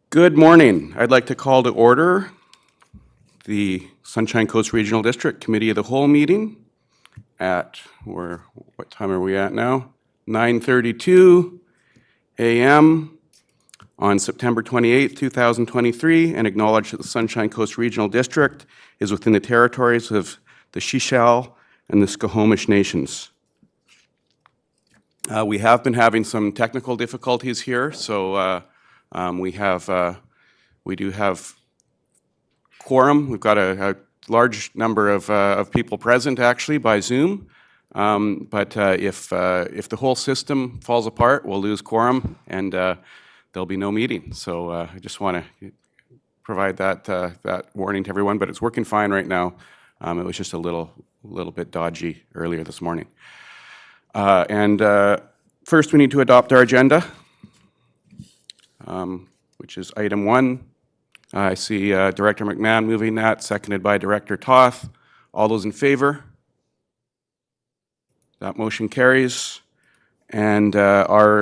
Good morning. I'd like to call to order the Sunshine Coast Regional District Committee of the Whole meeting at, what time are we at now? 9:32 a.m. on September 28th, 2023, and acknowledge that the Sunshine Coast Regional District is within the territories of the Shishal and the Skohomish Nations. We have been having some technical difficulties here, so we do have quorum. We've got a large number of people present actually by Zoom. But if the whole system falls apart, we'll lose quorum and there'll be no meeting. So I just want to provide that warning to everyone. But it's working fine right now. It was just a little bit dodgy earlier this morning. First, we need to adopt our agenda, which is item 1. I see Director McMahon moving that, seconded by Director Toth. All those in favor? That motion carries. And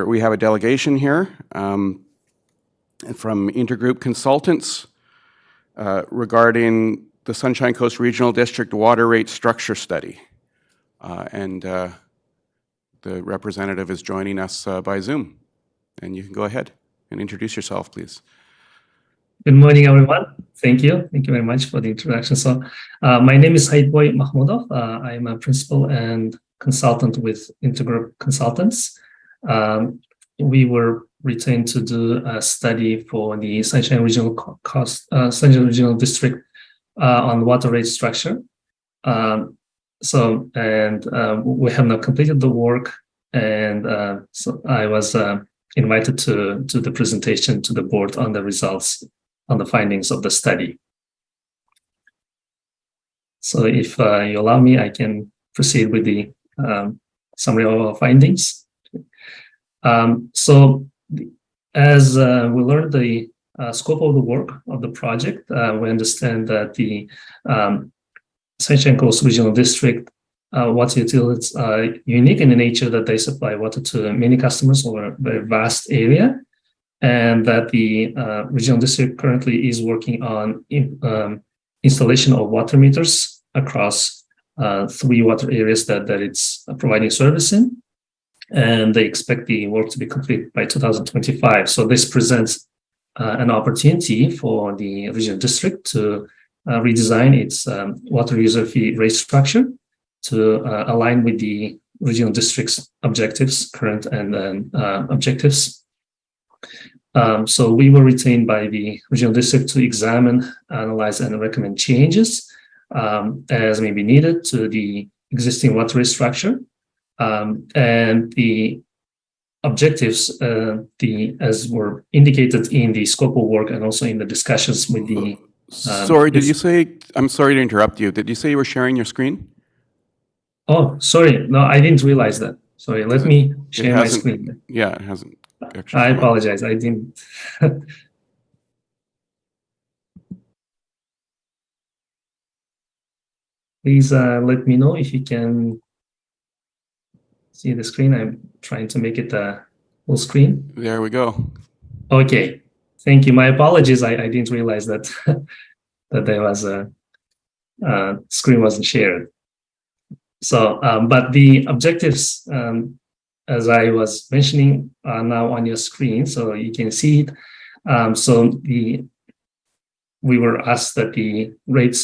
we have a delegation here from Intergroup Consultants regarding the Sunshine Coast Regional District Water Rate Structure Study. The representative is joining us by Zoom. And you can go ahead and introduce yourself, please. Good morning, everyone. Thank you. Thank you very much for the introduction. So my name is Haitboy Mahmudov. I'm a principal and consultant with Intergroup Consultants. We were retained to do a study for the Sunshine Regional District on water rate structure. We have now completed the work, and so I was invited to do the presentation to the board on the results, on the findings of the study. So if you allow me, I can proceed with the summary of our findings. As we learned the scope of the work of the project, we understand that the Sunshine Coast Regional District water utilities are unique in the nature that they supply water to many customers over a very vast area, and that the regional district currently is working on installation of water meters across 3 water areas that it's providing service in, and they expect the work to be complete by 2025. So this presents an opportunity for the regional district to redesign its water user fee rate structure to align with the regional district's objectives, current and objectives. So we were retained by the regional district to examine, analyze, and recommend changes as may be needed to the existing water rate structure. And the objectives, as were indicated in the scope of work and also in the discussions with the... Sorry, did you say, I'm sorry to interrupt you. Did you say you were sharing your screen? Oh, sorry. No, I didn't realize that. Sorry, let me share my screen. Yeah, it hasn't. Actually, I apologize. I didn't. Please let me know if you can see the screen. I'm trying to make it a full screen. There we go. Okay. Thank you. My apologies. I didn't realize that that there was a screen wasn't shared. So, but the objectives, as I was mentioning, are now on your screen, so you can see it. We were asked that the rate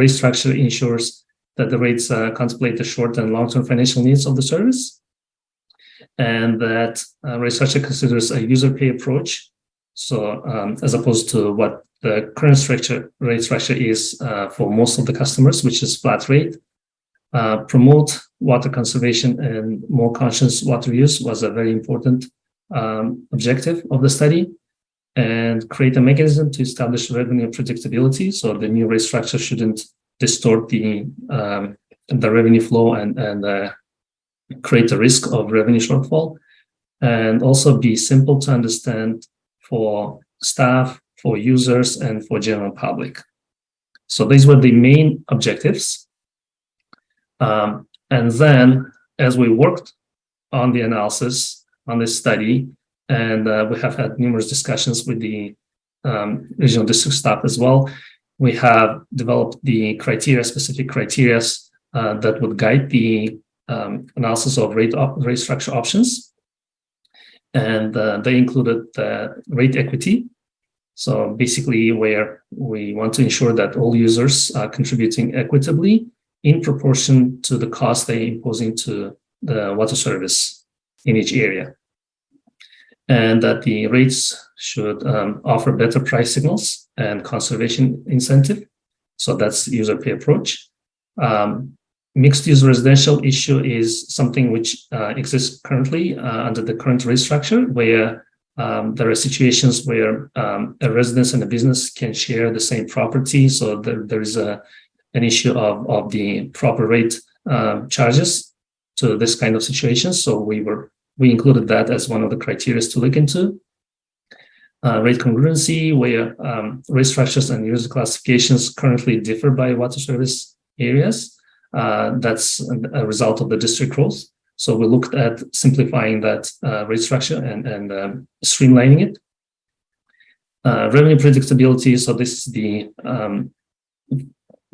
structure ensures that the rates contemplate the short and long-term financial needs of the service, and that rate structure considers a user pay approach. So, as opposed to what the current rate structure is for most of the customers, which is flat rate. Promote water conservation and more conscious water use was a very important objective of the study, and create a mechanism to establish revenue predictability. So the new rate structure shouldn't distort the revenue flow and create a risk of revenue shortfall, and also be simple to understand for staff, for users, and for general public. So these were the main objectives. And then, as we worked on the analysis on this study, and we have had numerous discussions with the regional district staff as well. We have developed the specific criteria that would guide the analysis of rate structure options. And they included the rate equity. So basically where we want to ensure that all users are contributing equitably in proportion to the cost they imposing to the water service in each area. And that the rates should offer better price signals and conservation incentive. So that's the user pay approach. Mixed use residential issue is something which exists currently under the current rate structure, where there are situations where a residence and a business can share the same property. So there is an issue of the proper rate charges to this kind of situation. So we included that as one of the criteria to look into. Rate congruency, where rate structures and user classifications currently differ by water service areas. That's a result of the district growth. So we looked at simplifying that rate structure and streamlining it. Revenue predictability. So this is the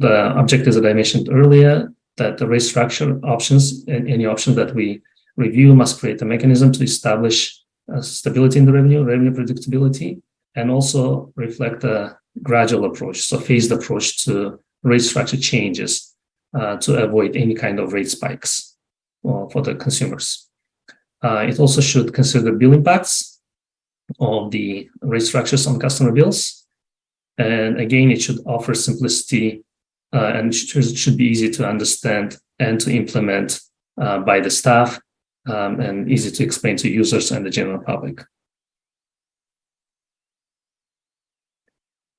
objectives that I mentioned earlier, that the rate structure options and any option that we review must create a mechanism to establish stability in the revenue predictability, and also reflect a gradual approach, so phased approach to rate structure changes to avoid any kind of rate spikes for the consumers. It also should consider bill impacts of the rate structures on customer bills. And again, it should offer simplicity and should be easy to understand and to implement by the staff, and easy to explain to users and the general public.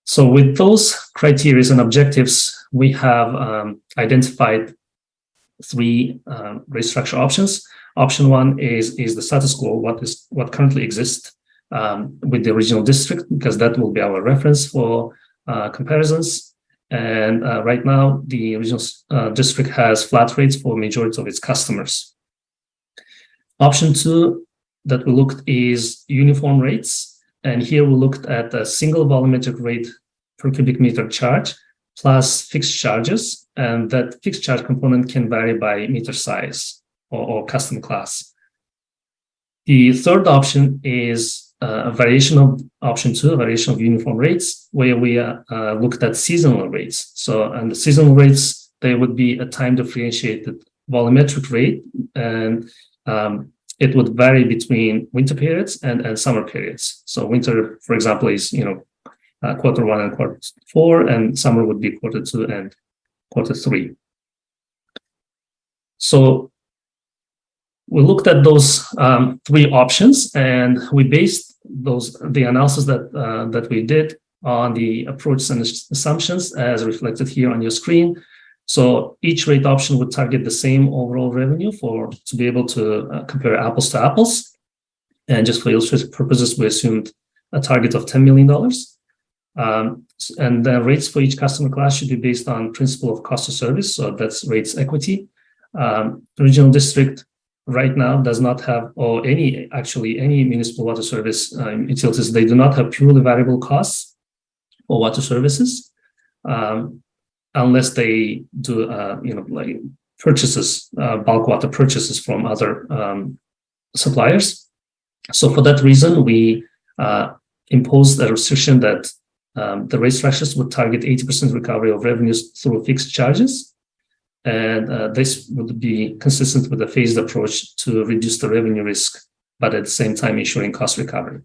So with those criteria and objectives, we have identified three rate structure options. Option one is the status quo, what currently exists with the regional district, because that will be our reference for comparisons. And right now, the regional district has flat rates for majority of its customers. Option two that we looked is uniform rates. And here we looked at a single volumetric rate per cubic meter charge plus fixed charges. And that fixed charge component can vary by meter size or customer class. The third option is a variation of option two, a variation of uniform rates, where we looked at seasonal rates. So, and the seasonal rates, they would be a time differentiated volumetric rate, and it would vary between winter periods and summer periods. So winter, for example, is quarter one and quarter four, and summer would be quarter two and quarter three. So we looked at those three options, and we based the analysis that we did on the approaches and assumptions as reflected here on your screen. So each rate option would target the same overall revenue to be able to compare apples to apples. And just for illustrative purposes, we assumed a target of $10 million. And the rates for each customer class should be based on principle of cost of service. So that's rates equity. The regional district right now does not have, or any municipal water service utilities, they do not have purely variable costs for water services. Unless they do, like purchases, bulk water purchases from other suppliers. So for that reason, we imposed a restriction that the rate structures would target 80% recovery of revenues through fixed charges. And this would be consistent with a phased approach to reduce the revenue risk, but at the same time ensuring cost recovery.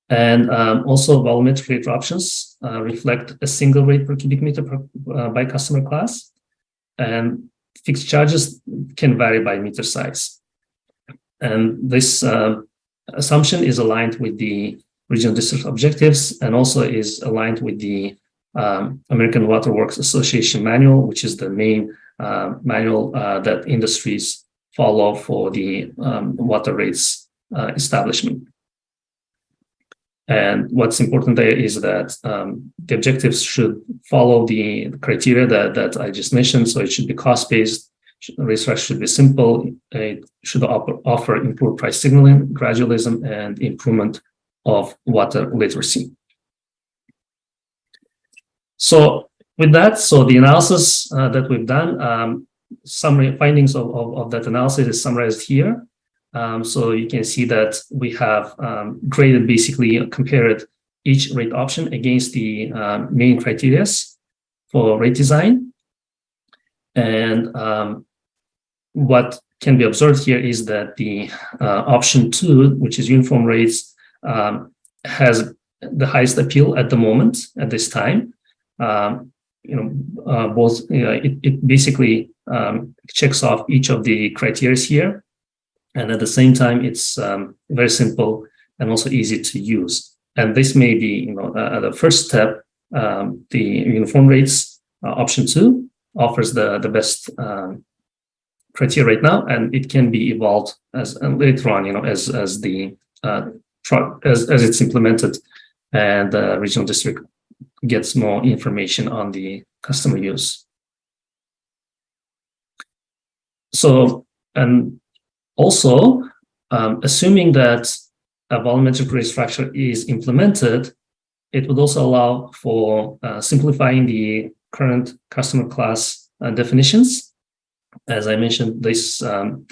And also volumetric rate options reflect a single rate per cubic meter by customer class, and fixed charges can vary by meter size. And this assumption is aligned with the regional district objectives, and also is aligned with the American Water Works Association manual, which is the main manual that industries follow for the water rates establishment. And what's important there is that the objectives should follow the criteria that I just mentioned. So it should be cost-based, rate structure should be simple, it should offer improved price signaling, gradualism, and improvement of water literacy. So with that, so the analysis that we've done, summary findings of that analysis is summarized here. So you can see that we have graded, basically compared each rate option against the main criteria for rate design. And what can be observed here is that the option 2, which is uniform rates, has the highest appeal at the moment, at this time. It basically checks off each of the criteria here. And at the same time, it's very simple and also easy to use. And this may be, the first step. The uniform rates option 2 offers the best criteria right now, and it can be evolved as later on, as it's implemented, and the regional district gets more information on the customer use. So, and also, assuming that a volumetric rate structure is implemented, it would also allow for simplifying the current customer class definitions. As I mentioned, this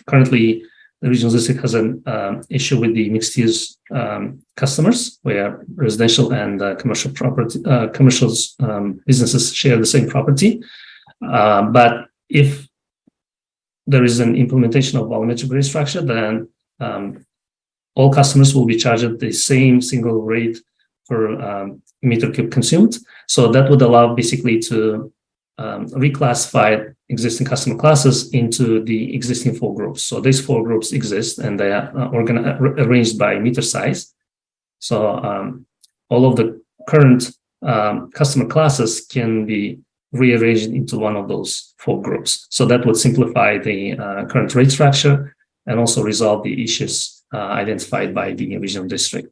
currently the regional district has an issue with the mixed-use customers, where residential and commercial property, businesses share the same property. But if there is an implementation of volumetric rate structure, then all customers will be charged the same single rate per meter cube consumed. So that would allow basically to reclassify existing customer classes into the existing 4 groups. So these 4 groups exist, and they are arranged by meter size. So all of the current customer classes can be rearranged into one of those 4 groups. So that would simplify the current rate structure and also resolve the issues identified by the regional district.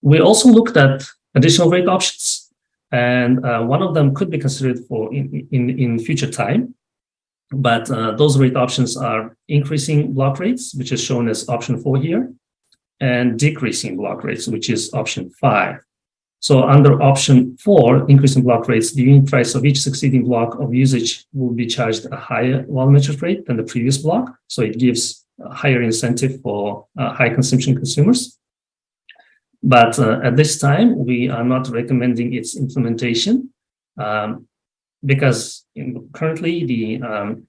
We also looked at additional rate options, and one of them could be considered for in future time. But those rate options are increasing block rates, which is shown as option 4 here, and decreasing block rates, which is option 5. So under option 4, increasing block rates, the unit price of each succeeding block of usage will be charged a higher volumetric rate than the previous block. So it gives a higher incentive for high consumption consumers. But at this time, we are not recommending its implementation because currently the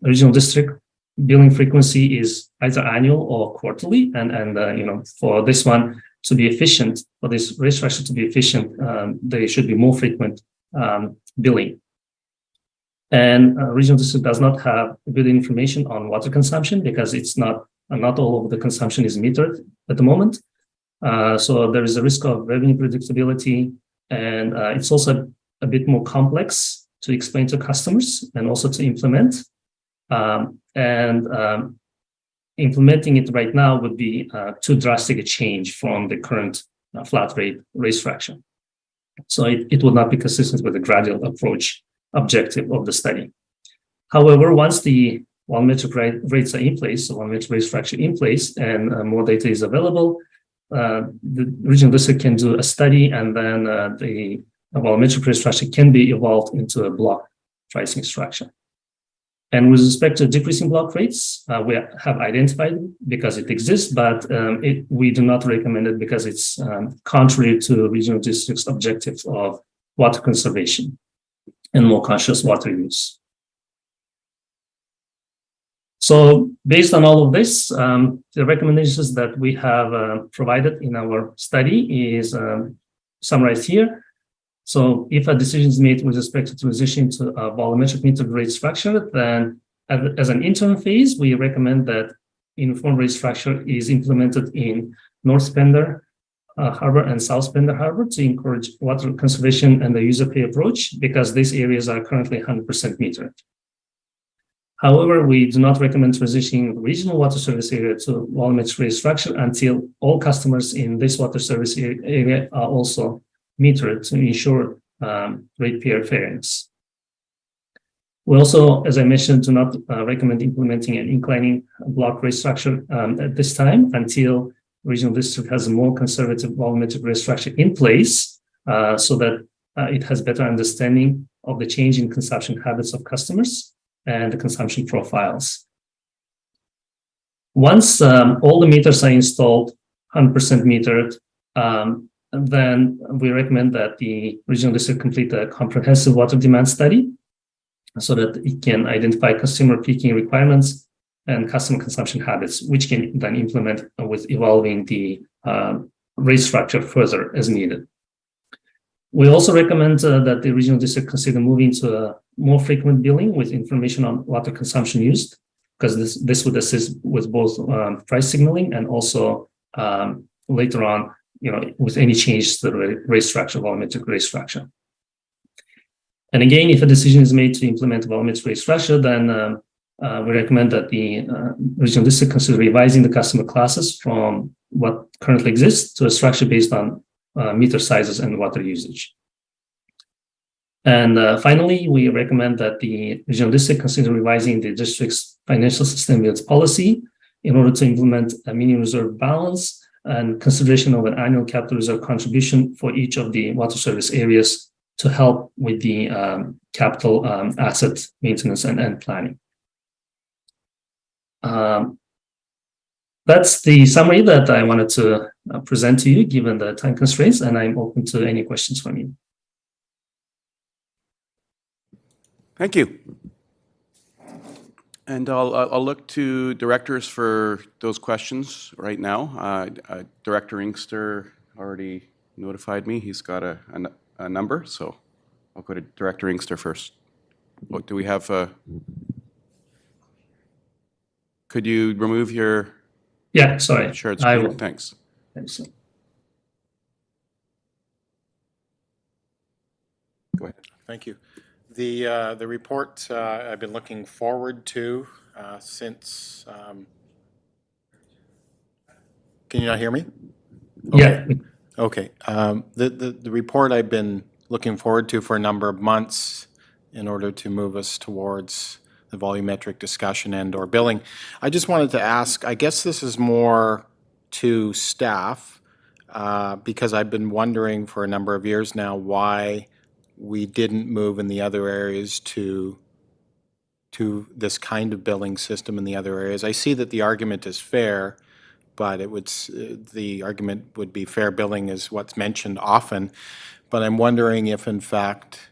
regional district billing frequency is either annual or quarterly, and for this one to be efficient, for this rate structure to be efficient, there should be more frequent billing. And regional district does not have good information on water consumption because it's not all of the consumption is metered at the moment. So there is a risk of revenue predictability, and it's also a bit more complex to explain to customers and also to implement. Implementing it right now would be too drastic a change from the current flat rate structure. So it would not be consistent with the gradual approach objective of the study. However, once the volumetric rates are in place, so volumetric rate structure in place, and more data is available, the regional district can do a study, and then the volumetric rate structure can be evolved into a block pricing structure. And with respect to decreasing block rates, we have identified it because it exists, but we do not recommend it because it's contrary to regional district's objectives of water conservation and more conscious water use. So based on all of this, the recommendations that we have provided in our study is summarized here. So if a decision is made with respect to transition to a volumetric meter rate structure, then as an interim phase, we recommend that uniform rate structure is implemented in North Pender Harbor and South Pender Harbor to encourage water conservation and the user pay approach, because these areas are currently 100% metered. However, we do not recommend transitioning regional water service area to volumetric rate structure until all customers in this water service area are also metered to ensure ratepayer fairness. We also, as I mentioned, do not recommend implementing an inclining block rate structure at this time until regional district has a more conservative volumetric rate structure in place, so that it has better understanding of the change in consumption habits of customers and the consumption profiles. Once all the meters are installed, 100% metered, then we recommend that the regional district complete a comprehensive water demand study so that it can identify consumer peaking requirements and customer consumption habits, which can then implement with evolving the rate structure further as needed. We also recommend that the regional district consider moving to a more frequent billing with information on water consumption used, because this would assist with both price signaling and also later on, with any changes to the rate structure, volumetric rate structure. And again, if a decision is made to implement volumetric rate structure, then we recommend that the regional district consider revising the customer classes from what currently exists to a structure based on meter sizes and water usage. And finally, we recommend that the regional district consider revising the district's financial sustainability policy in order to implement a minimum reserve balance and consideration of an annual capital reserve contribution for each of the water service areas to help with the capital asset maintenance and planning. That's the summary that I wanted to present to you, given the time constraints, and I'm open to any questions from you. Thank you. And I'll look to directors for those questions right now. Director Inkster already notified me. He's got a number, so I'll go to Director Inkster first. What do we have? Could you remove your Sorry. shared screen? Thanks. Thanks. Go ahead. Thank you. The report I've been looking forward to since. Can you not hear me? Okay. Yeah. Okay. The report I've been looking forward to for a number of months in order to move us towards the volumetric discussion and/or billing. I just wanted to ask. I guess this is more to staff because I've been wondering for a number of years now why we didn't move in the other areas to this kind of billing system in the other areas. I see that the argument is fair, but the argument would be fair billing is what's mentioned often. But I'm wondering if, in fact,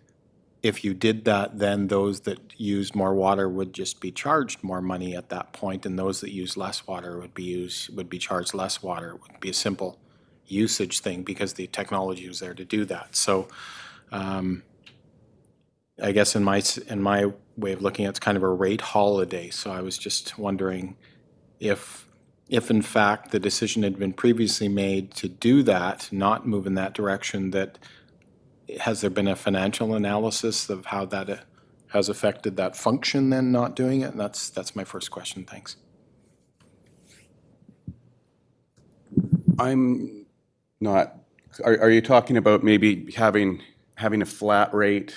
if you did that, then those that use more water would just be charged more money at that point, and those that use less water would be charged less water. It would be a simple usage thing because the technology was there to do that. So. I guess in my way of looking at it, it's kind of a rate holiday. So I was just wondering if in fact the decision had been previously made to do that, not move in that direction, that has there been a financial analysis of how that has affected that function then not doing it? And that's my first question. Thanks. I'm not. Are you talking about maybe having a flat rate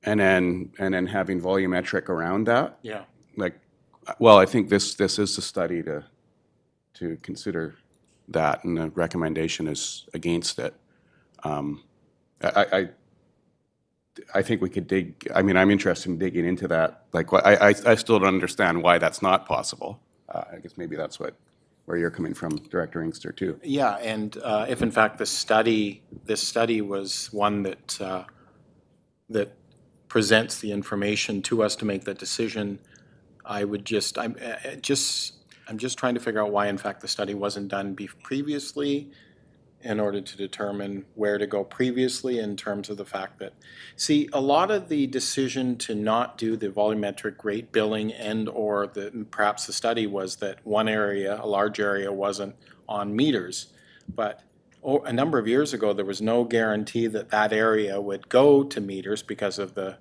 and then having volumetric around that? Yeah. Well, I think this is the study to consider that, and the recommendation is against it. I think we could dig. I mean, I'm interested in digging into that. I still don't understand why that's not possible. I guess maybe that's where you're coming from, Director Inkster, too. Yeah, and if in fact this study was one that presents the information to us to make that decision, I'm just trying to figure out why in fact the study wasn't done previously in order to determine where to go previously in terms of the fact that, see, a lot of the decision to not do the volumetric rate billing and/or perhaps the study was that one area, a large area, wasn't on meters. But a number of years ago, there was no guarantee that that area would go to meters because of I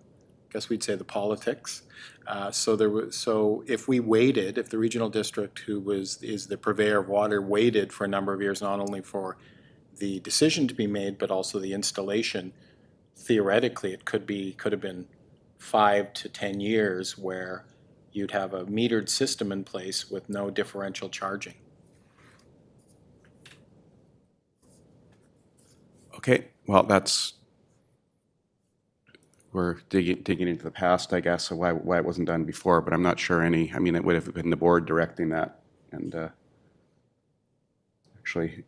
guess we'd say the politics. So if we waited, if the regional district, who is the purveyor of water, waited for a number of years, not only for the decision to be made, but also the installation, theoretically, it could have been 5 to 10 years where you'd have a metered system in place with no differential charging. Okay, well, we're digging into the past, I guess, of why it wasn't done before, but I'm not sure any, I mean, it would have been the board directing that. And actually,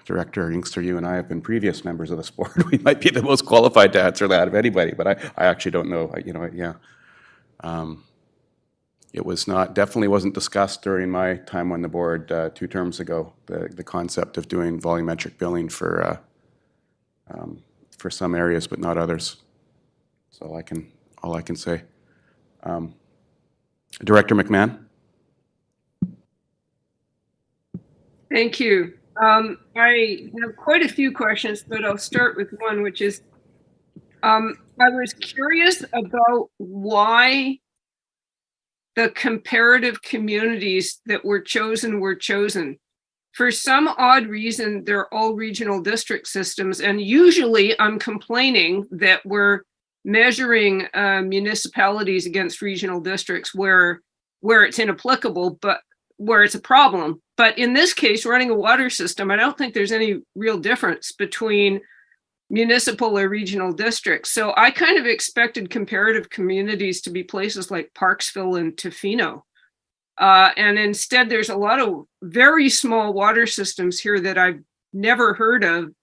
Director Inkster, you and I have been previous members of this board. We might be the most qualified to answer that of anybody, but I actually don't know, you know, yeah. It was not, definitely wasn't discussed during my time on the board 2 terms ago, the concept of doing volumetric billing for some areas, but not others. So all I can say. Director McMahon? Thank you. I have quite a few questions, but I'll start with one, which is, I was curious about why the comparative communities that were chosen. For some odd reason, they're all regional district systems, and usually I'm complaining that we're measuring municipalities against regional districts where it's inapplicable, but where it's a problem. But in this case, running a water system, I don't think there's any real difference between municipal or regional districts. So I kind of expected comparative communities to be places like Parksville and Tofino. And instead, there's a lot of very small water systems here that I've never heard of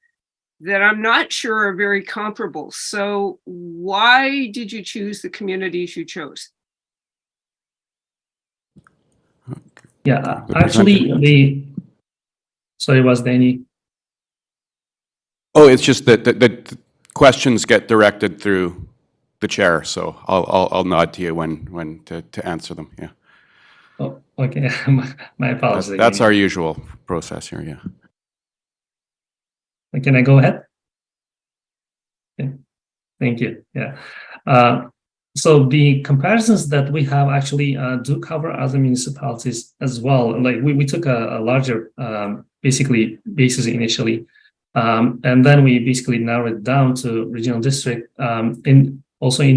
that I'm not sure are very comparable. So why did you choose the communities you chose? Yeah, actually, sorry, was there any? Oh, it's just that the questions get directed through the chair, so I'll nod to you when to answer them, yeah. Oh, okay, my apologies. That's our usual process here, yeah. Can I go ahead? Okay. Thank you. Yeah. So the comparisons that we have actually do cover other municipalities as well. Like we took a larger basically basis initially, and then we basically narrowed it down to regional district. In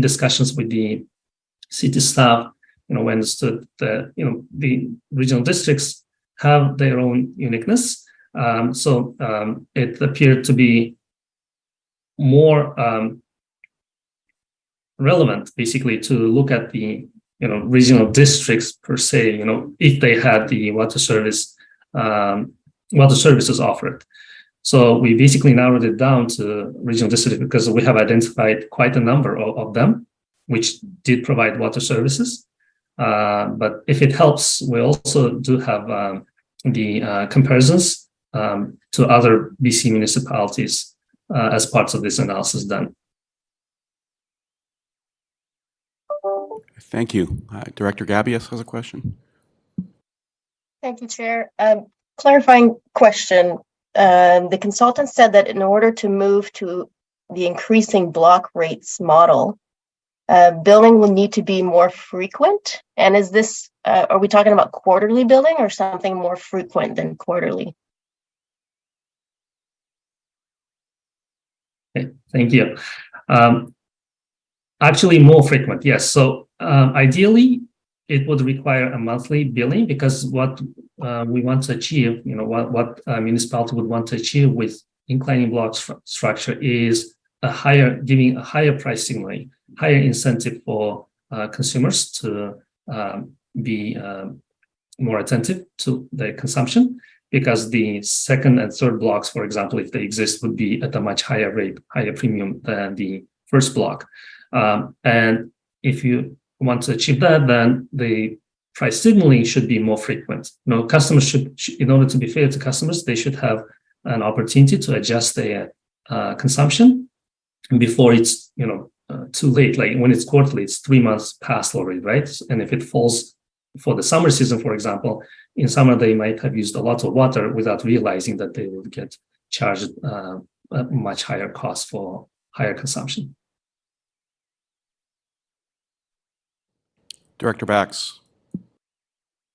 discussions with the city staff, we understood that the regional districts have their own uniqueness. So it appeared to be more relevant, basically, to look at the regional districts per se. If they had the water services offered. So we basically narrowed it down to regional districts because we have identified quite a number of them, which did provide water services. But if it helps, we also do have the comparisons to other BC municipalities as parts of this analysis done. Thank you. Director Gabius has a question. Thank you, Chair. Clarifying question. The consultant said that in order to move to the increasing block rates model, billing will need to be more frequent. And is this, are we talking about quarterly billing or something more frequent than quarterly? Okay, thank you. Actually, more frequent, yes. So ideally, it would require a monthly billing because what we want to achieve, what a municipality would want to achieve with inclining block structure is giving a higher price signal, higher incentive for consumers to be more attentive to their consumption, because the second and third blocks, for example, if they exist, would be at a much higher rate, higher premium than the first block. And if you want to achieve that, then the price signaling should be more frequent. Customers should, in order to be fair to customers, they should have an opportunity to adjust their consumption before it's too late. Like when it's quarterly, it's 3 months past already, right? And if it falls for the summer season, for example, in summer they might have used a lot of water without realizing that they would get charged a much higher cost for higher consumption. Director Bax.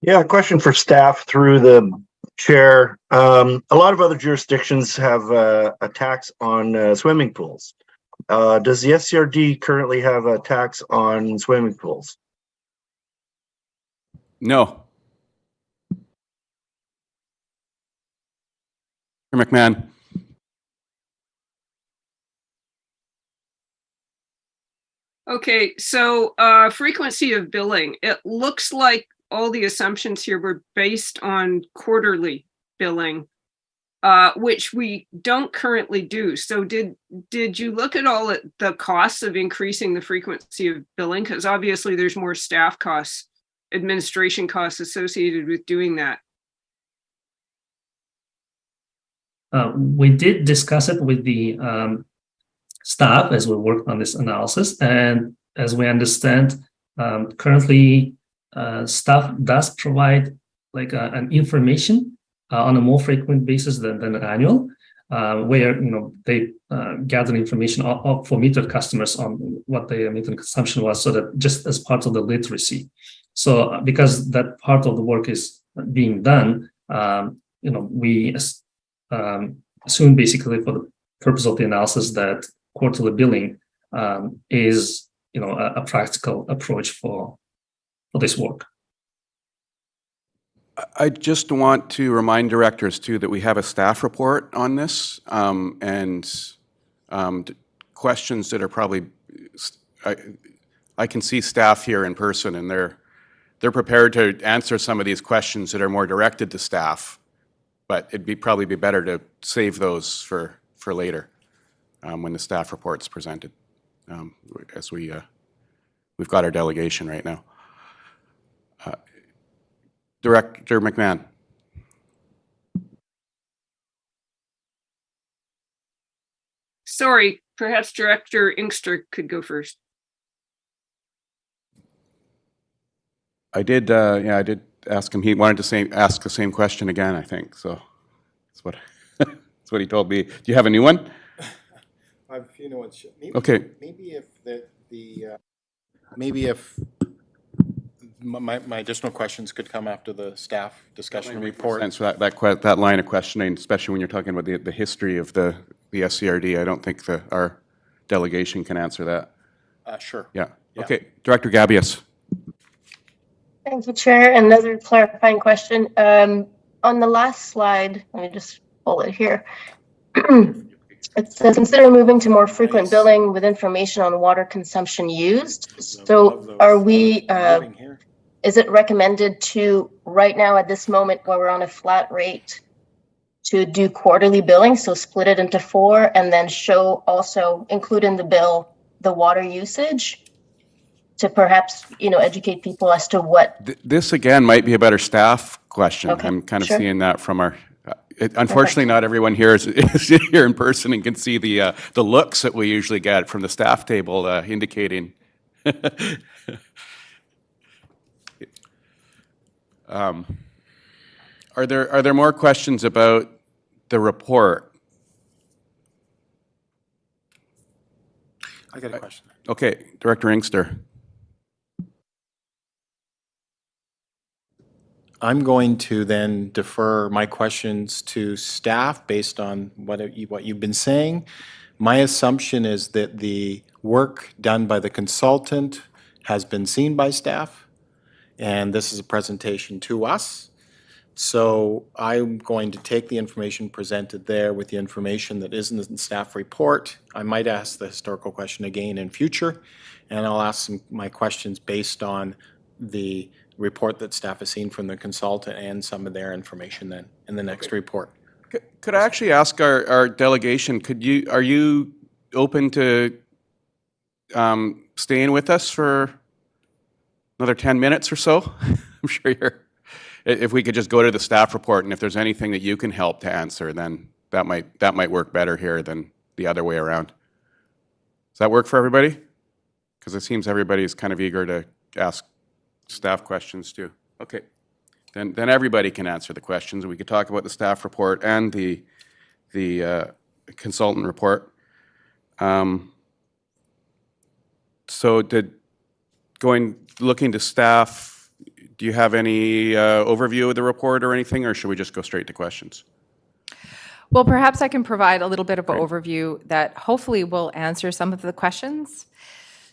Yeah, a question for staff through the chair. A lot of other jurisdictions have a tax on swimming pools. Does the SCRD currently have a tax on swimming pools? No. McMahon. Okay, so frequency of billing. It looks like all the assumptions here were based on quarterly billing, which we don't currently do. So did you look at all at the costs of increasing the frequency of billing? Because obviously there's more staff costs, administration costs associated with doing that. We did discuss it with the staff as we worked on this analysis, and as we understand, currently staff does provide like an information on a more frequent basis than an annual, where they gather information for metered customers on what their metered consumption was, so that just as part of the literacy. So because that part of the work is being done, we assume basically for the purpose of the analysis that quarterly billing is a practical approach for this work. I just want to remind directors too that we have a staff report on this, and questions that are probably, I can see staff here in person, and they're prepared to answer some of these questions that are more directed to staff, but it'd probably be better to save those for later, when the staff report's presented, as we've got our delegation right now. Director McMahon. Sorry, perhaps Director Inkster could go first. I did ask him. He wanted to ask the same question again, I think. So that's what that's what he told me. Do you have a new one? I have a few new ones. Okay. Maybe if my additional questions could come after the staff discussion report. And so that line of questioning, especially when you're talking about the history of the SCRD, I don't think our delegation can answer that. Sure. Yeah. Okay. Director Gabius. Thank you, Chair. Another clarifying question. On the last slide, let me just pull it here. It says, consider moving to more frequent billing with information on water consumption used. So are we, is it recommended to, right now at this moment where we're on a flat rate, to do quarterly billing, so split it into 4 and then show also, include in the bill, the water usage? To perhaps, educate people as to what. This again might be a better staff question. Okay, I'm kind of sure. seeing that from our. Unfortunately, not everyone here is here in person and can see the looks that we usually get from the staff table, indicating. Are there more questions about the report? I got a question. Okay, Director Inkster. I'm going to then defer my questions to staff based on what you've been saying. My assumption is that the work done by the consultant has been seen by staff, and this is a presentation to us. So I'm going to take the information presented there with the information that is in the staff report. I might ask the historical question again in future, and I'll ask my questions based on the report that staff has seen from the consultant and some of their information then in the next report. Could I actually ask our delegation, are you open to staying with us for another 10 minutes or so? I'm sure if we could just go to the staff report, and if there's anything that you can help to answer, then that might work better here than the other way around. Does that work for everybody? Because it seems everybody's kind of eager to ask staff questions too. Okay, then everybody can answer the questions. We could talk about the staff report and the consultant report. So looking to staff, do you have any overview of the report or anything, or should we just go straight to questions? Well, perhaps I can provide a little bit of an Great. overview that hopefully will answer some of the questions.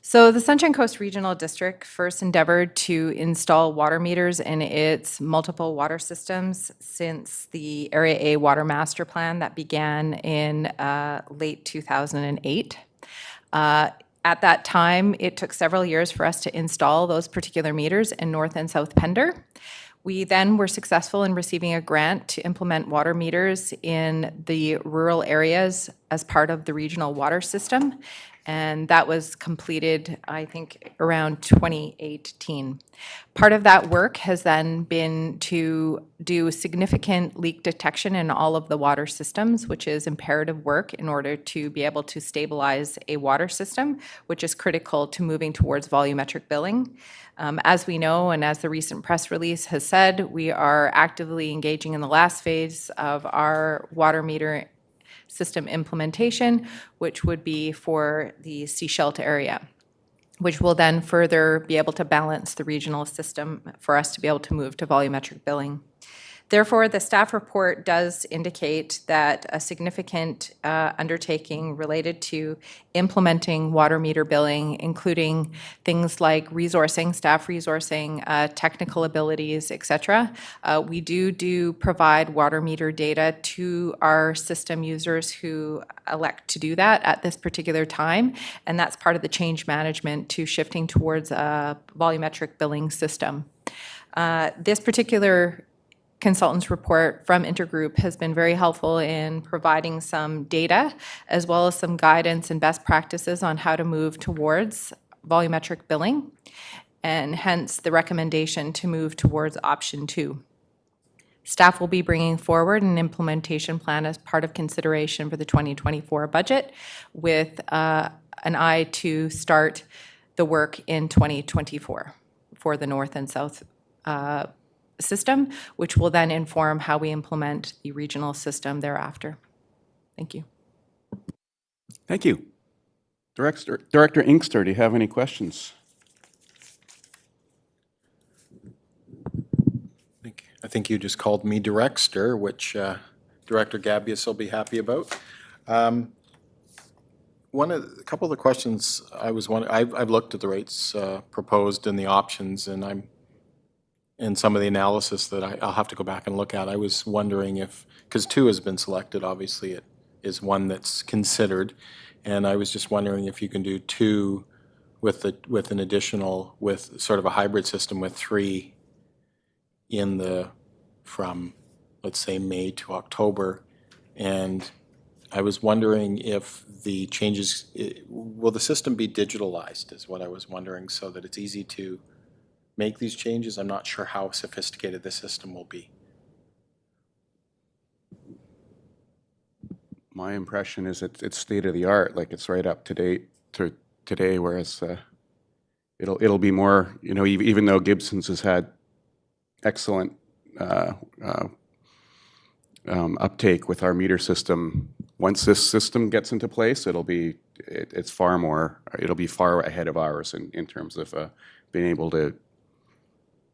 So the Sunshine Coast Regional District first endeavored to install water meters in its multiple water systems since the Area A Water Master Plan that began in late 2008. At that time, it took several years for us to install those particular meters in North and South Pender. We then were successful in receiving a grant to implement water meters in the rural areas as part of the regional water system. And that was completed, I think, around 2018. Part of that work has then been to do significant leak detection in all of the water systems, which is imperative work in order to be able to stabilize a water system, which is critical to moving towards volumetric billing. As we know, and as the recent press release has said, we are actively engaging in the last phase of our water meter system implementation, which would be for the Seashelt area, which will then further be able to balance the regional system for us to be able to move to volumetric billing. Therefore, the staff report does indicate that a significant undertaking related to implementing water meter billing, including things like resourcing, staff resourcing, technical abilities, et cetera. We do provide water meter data to our system users who elect to do that at this particular time, and that's part of the change management to shifting towards a volumetric billing system. This particular consultant's report from Intergroup has been very helpful in providing some data as well as some guidance and best practices on how to move towards volumetric billing, and hence the recommendation to move towards option 2. Staff will be bringing forward an implementation plan as part of consideration for the 2024 budget with an eye to start the work in 2024 for the North and South system, which will then inform how we implement the regional system thereafter. Thank you. Thank you. Director Inkster, do you have any questions? I think you just called me Director, which Director Gabius will be happy about. A couple of the questions I was wondering, I've looked at the rates proposed and the options, and in some of the analysis that I'll have to go back and look at. I was wondering if, because 2 has been selected, obviously it is one that's considered, and I was just wondering if you can do 2 with an additional, with sort of a hybrid system with 3 from, let's say, May to October. And I was wondering if the changes, will the system be digitalized, is what I was wondering, so that it's easy to make these changes? I'm not sure how sophisticated the system will be. My impression is it's state of the art, like it's right up to date to today, whereas it'll be more, you know, even though Gibson's has had excellent uptake with our meter system, once this system gets into place, it'll be far ahead of ours in terms of being able to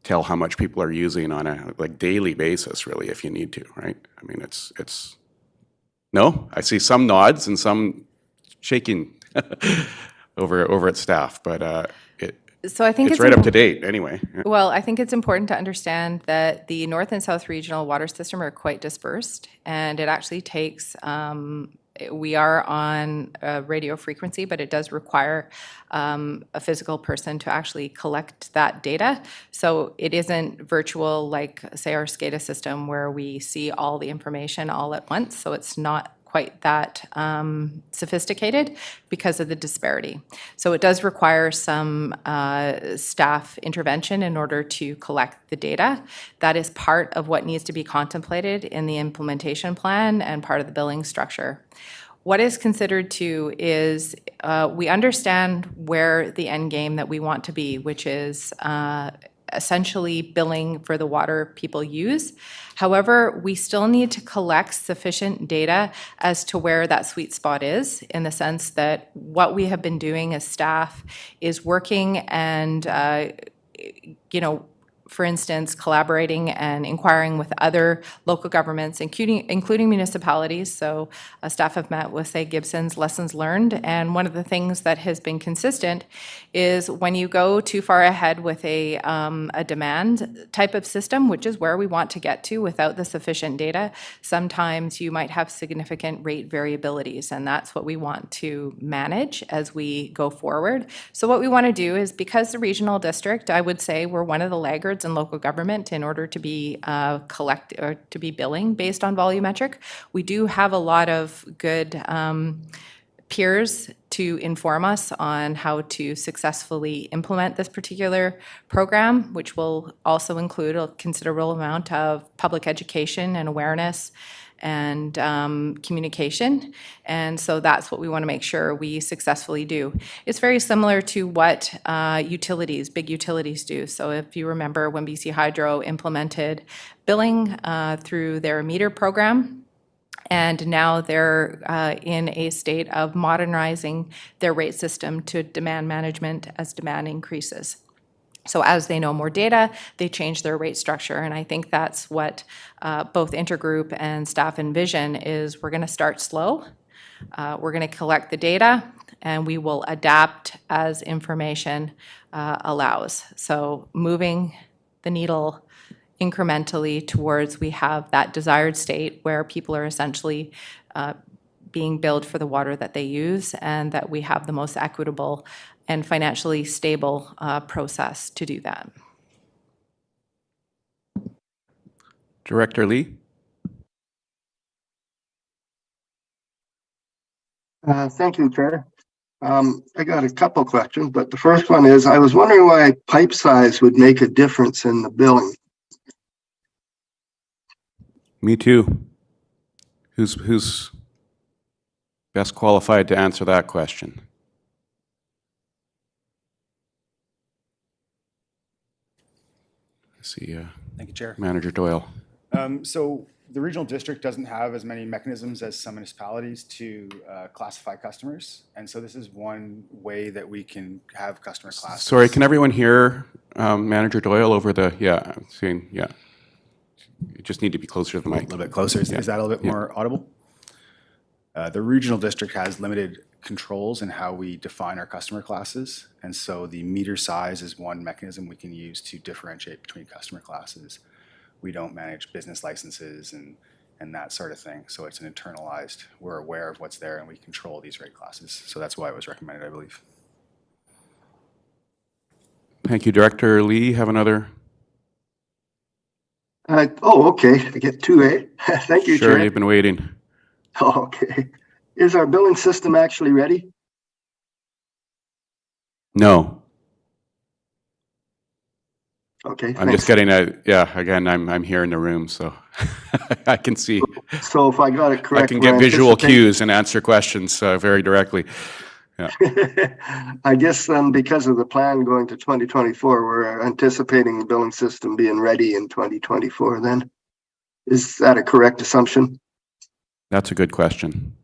tell how much people are using on a daily basis, really, if you need to, right? I mean, it's no, I see some nods and some shaking over at staff, but So I think it's right up to date anyway. Well, I think it's important to understand that the North and South regional water system are quite dispersed, and it actually takes, we are on a radio frequency, but it does require a physical person to actually collect that data. So it isn't virtual like, say, our SCADA system where we see all the information all at once. So it's not quite that sophisticated because of the disparity. So it does require some staff intervention in order to collect the data. That is part of what needs to be contemplated in the implementation plan and part of the billing structure. What is considered too is we understand where the end game that we want to be, which is essentially billing for the water people use. However, we still need to collect sufficient data as to where that sweet spot is, in the sense that what we have been doing as staff is working and for instance, collaborating and inquiring with other local governments, including municipalities. So staff have met with, say, Gibson's Lessons Learned. And one of the things that has been consistent is when you go too far ahead with a demand type of system, which is where we want to get to without the sufficient data, sometimes you might have significant rate variabilities. And that's what we want to manage as we go forward. So what we want to do is, because the regional district, I would say we're one of the laggards in local government in order to be to be billing based on volumetric. We do have a lot of good peers to inform us on how to successfully implement this particular program, which will also include a considerable amount of public education and awareness and communication. And so that's what we want to make sure we successfully do. It's very similar to what big utilities do. So if you remember when BC Hydro implemented billing through their meter program, and now they're in a state of modernizing their rate system to demand management as demand increases. So as they know more data, they change their rate structure. And I think that's what both intergroup and staff envision is. We're going to start slow. We're going to collect the data, and we will adapt as information allows. So moving the needle incrementally towards we have that desired state where people are essentially being billed for the water that they use, and that we have the most equitable and financially stable process to do that. Director Lee? Thank you, Chair. I got a couple questions, but the first one is, I was wondering why pipe size would make a difference in the billing. Me too. Who's best qualified to answer that question? Let's see, Thank you, Chair. Manager Doyle. So the regional district doesn't have as many mechanisms as some municipalities to classify customers. And so this is one way that we can have customer classes. Sorry, can everyone hear Manager Doyle over the, yeah, I'm saying, yeah. You just need to be closer to the A mic. little bit closer. Is that a little bit more audible? The regional district has limited controls in how we define our customer classes. And so the meter size is one mechanism we can use to differentiate between customer classes. We don't manage business licenses and that sort of thing. So it's an internalized, we're aware of what's there and we control these rate classes. So that's why it was recommended, I believe. Thank you. Director Lee, have another? Okay. I get two, eh? Thank you, Sure, Chair. you've been waiting. Okay. Is our billing system actually ready? No, Okay. I'm thanks. just getting again, I'm here in the room, so I can see. So if I got it correct, I can get we're visual anticipating- cues and answer questions very directly. I guess because of the plan going to 2024, we're anticipating the billing system being ready in 2024 then. Is that a correct assumption? That's a good question.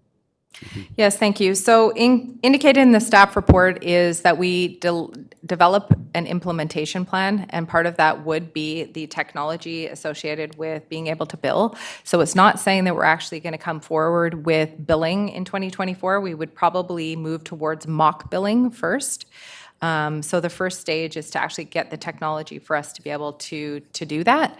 Yes, thank you. So indicated in the staff report is that we develop an implementation plan, and part of that would be the technology associated with being able to bill. So it's not saying that we're actually going to come forward with billing in 2024. We would probably move towards mock billing first. So the first stage is to actually get the technology for us to be able to do that.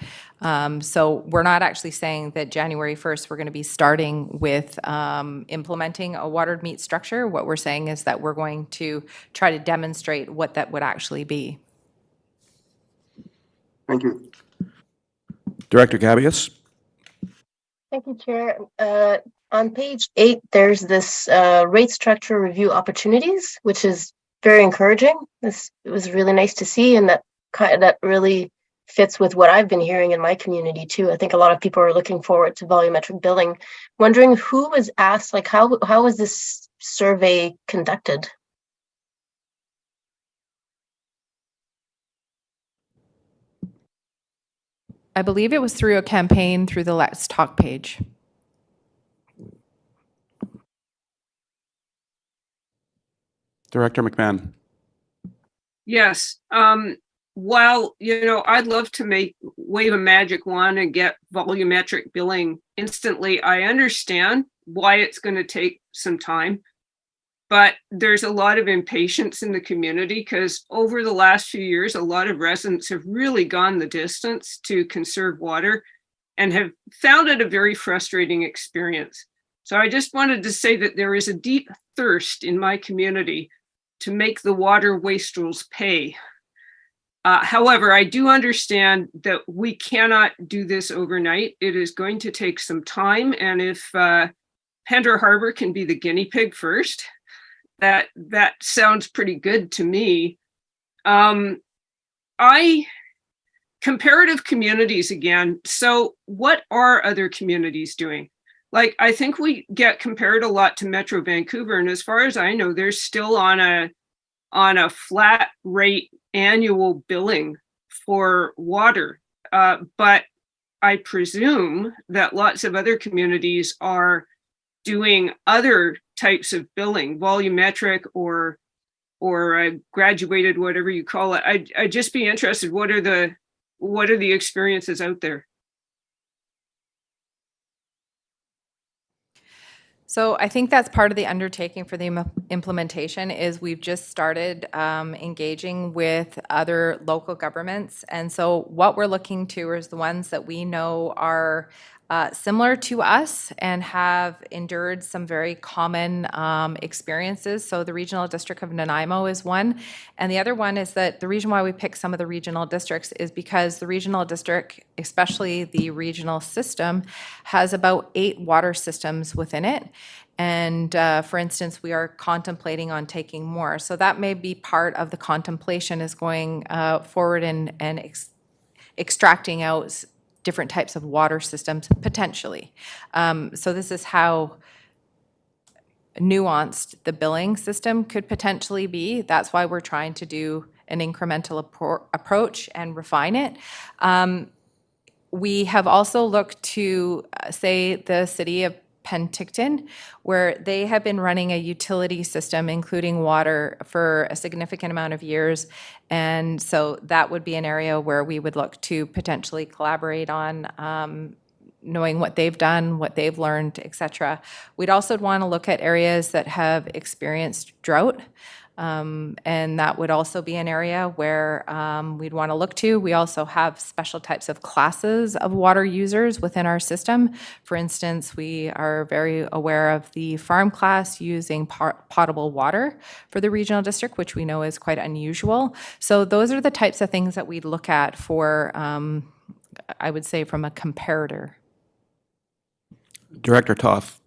So we're not actually saying that January 1st, we're going to be starting with implementing a watered meat structure. What we're saying is that we're going to try to demonstrate what that would actually be. Thank you. Director Gabius? Thank you, Chair. On page 8, there's this rate structure review opportunities, which is very encouraging. It was really nice to see, and that really fits with what I've been hearing in my community too. I think a lot of people are looking forward to volumetric billing. Wondering who was asked, like how was this survey conducted? I believe it was through a campaign through the Let's Talk page. Director McMahon? Yes. while, I'd love to wave a magic wand and get volumetric billing instantly, I understand why it's going to take some time. But there's a lot of impatience in the community because over the last few years, a lot of residents have really gone the distance to conserve water and have found it a very frustrating experience. So I just wanted to say that there is a deep thirst in my community to make the water wastrels pay. However, I do understand that we cannot do this overnight. It is going to take some time. And if Pender Harbor can be the guinea pig first, that sounds pretty good to me. Comparative communities again. So what are other communities doing? Like, I think we get compared a lot to Metro Vancouver. And as far as I know, they're still on a flat rate annual billing for water. But I presume that lots of other communities are doing other types of billing, volumetric or graduated, whatever you call it. I'd just be interested, what are the experiences out there? So I think that's part of the undertaking for the implementation is we've just started engaging with other local governments. And so what we're looking to is the ones that we know are similar to us and have endured some very common experiences. So the Regional District of Nanaimo is one. And the other one is that the reason why we pick some of the regional districts is because the regional district, especially the regional system, has about 8 water systems within it. And for instance, we are contemplating on taking more. So that may be part of the contemplation is going forward and extracting out different types of water systems potentially. So this is how nuanced the billing system could potentially be. That's why we're trying to do an incremental approach and refine it. We have also looked to, say, the city of Penticton, where they have been running a utility system, including water, for a significant amount of years. And so that would be an area where we would look to potentially collaborate on knowing what they've done, what they've learned, et cetera. We'd also want to look at areas that have experienced drought. And that would also be an area where we'd want to look to. We also have special types of classes of water users within our system. For instance, we are very aware of the farm class using potable water for the regional district, which we know is quite unusual. So those are the types of things that we'd look at for, I would say, from a comparator. Director Toth.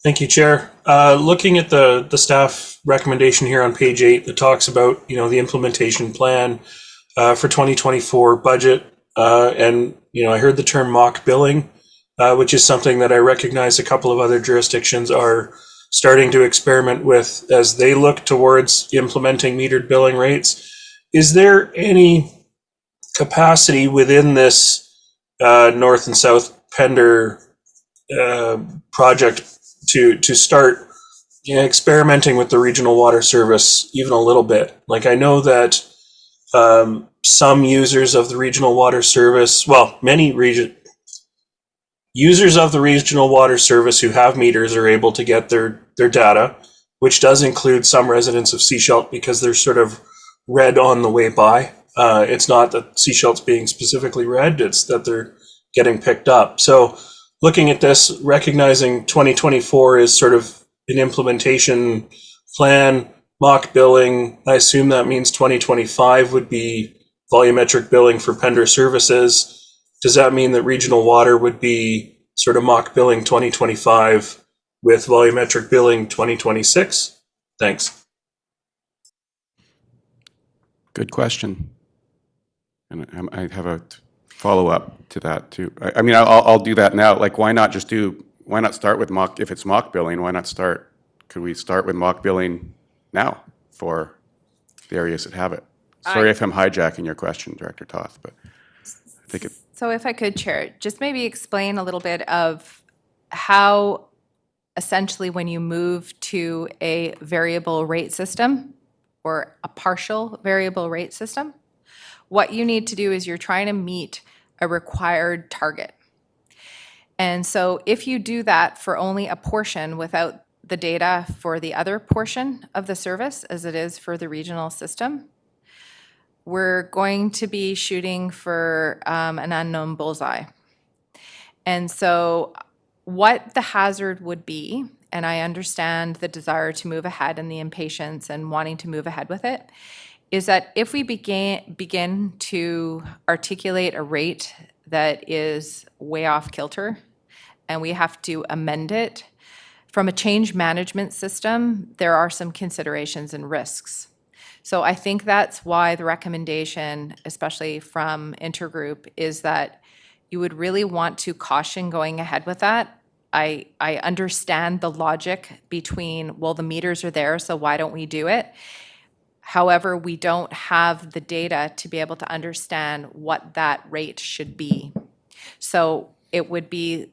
Thank you, Chair. Looking at the staff recommendation here on page 8 that talks about, the implementation plan for 2024 budget, and I heard the term mock billing, which is something that I recognize a couple of other jurisdictions are starting to experiment with as they look towards implementing metered billing rates. Is there any capacity within this North and South Pender project to start experimenting with the regional water service even a little bit? Like, I know that some users of the regional water service, many users of the regional water service who have meters are able to get their data, which does include some residents of Seashelt because they're sort of read on the way by. It's not that Seashelt's being specifically read, it's that they're getting picked up. So looking at this, recognizing 2024 is sort of an implementation plan, mock billing, I assume that means 2025 would be volumetric billing for Pender services. Does that mean that regional water would be sort of mock billing 2025 with volumetric billing 2026? Thanks. Good question. And I have a follow-up to that too. I mean, I'll do that now. Like, why not start with mock, if it's mock billing, could we start with mock billing now for the areas that have it? Sorry if I'm hijacking your question, Director Toth, but I think it. So if I could, Chair, just maybe explain a little bit of how essentially when you move to a variable rate system, or a partial variable rate system. What you need to do is you're trying to meet a required target. And so if you do that for only a portion without the data for the other portion of the service, as it is for the regional system, we're going to be shooting for an unknown bullseye. And so what the hazard would be, and I understand the desire to move ahead and the impatience and wanting to move ahead with it, is that if we begin to articulate a rate that is way off kilter and we have to amend it, from a change management system, there are some considerations and risks. So I think that's why the recommendation, especially from Intergroup, is that you would really want to caution going ahead with that. I understand the logic between, well, the meters are there, so why don't we do it? However, we don't have the data to be able to understand what that rate should be. So it would be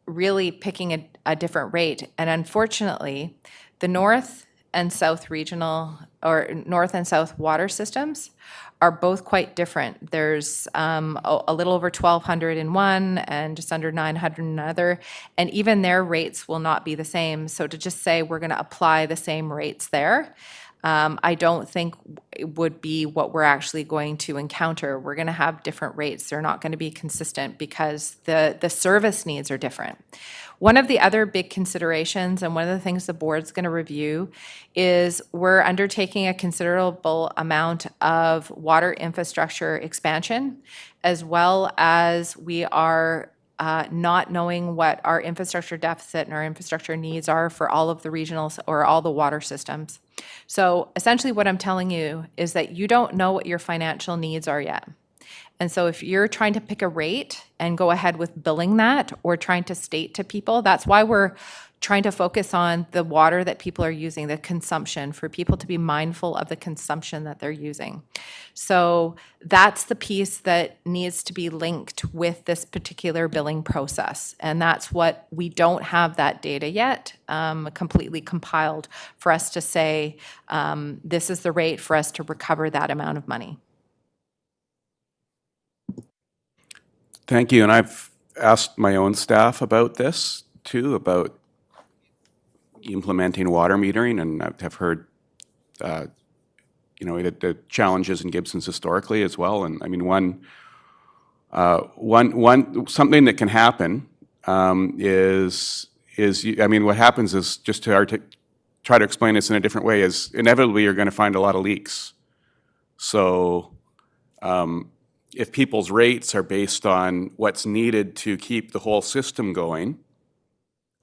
really picking a different rate. And unfortunately, the North and South regional, or North and South water systems are both quite different. There's a little over 1,200 in one and just under 900 in another, and even their rates will not be the same. So to just say we're going to apply the same rates there, I don't think it would be what we're actually going to encounter. We're going to have different rates. They're not going to be consistent because the service needs are different. One of the other big considerations, and one of the things the board's going to review, is we're undertaking a considerable amount of water infrastructure expansion, as well as we are not knowing what our infrastructure deficit and our infrastructure needs are for all of the regionals or all the water systems. So essentially what I'm telling you is that you don't know what your financial needs are yet. And so if you're trying to pick a rate and go ahead with billing that or trying to state to people, that's why we're trying to focus on the water that people are using, the consumption, for people to be mindful of the consumption that they're using. So that's the piece that needs to be linked with this particular billing process. And that's what we don't have that data yet completely compiled for us to say, this is the rate for us to recover that amount of money. Thank you. And I've asked my own staff about this too, about implementing water metering, and I have heard, the challenges in Gibson's historically as well. And I mean, something that can happen what happens is, just to try to explain this in a different way, is inevitably you're going to find a lot of leaks. So if people's rates are based on what's needed to keep the whole system going,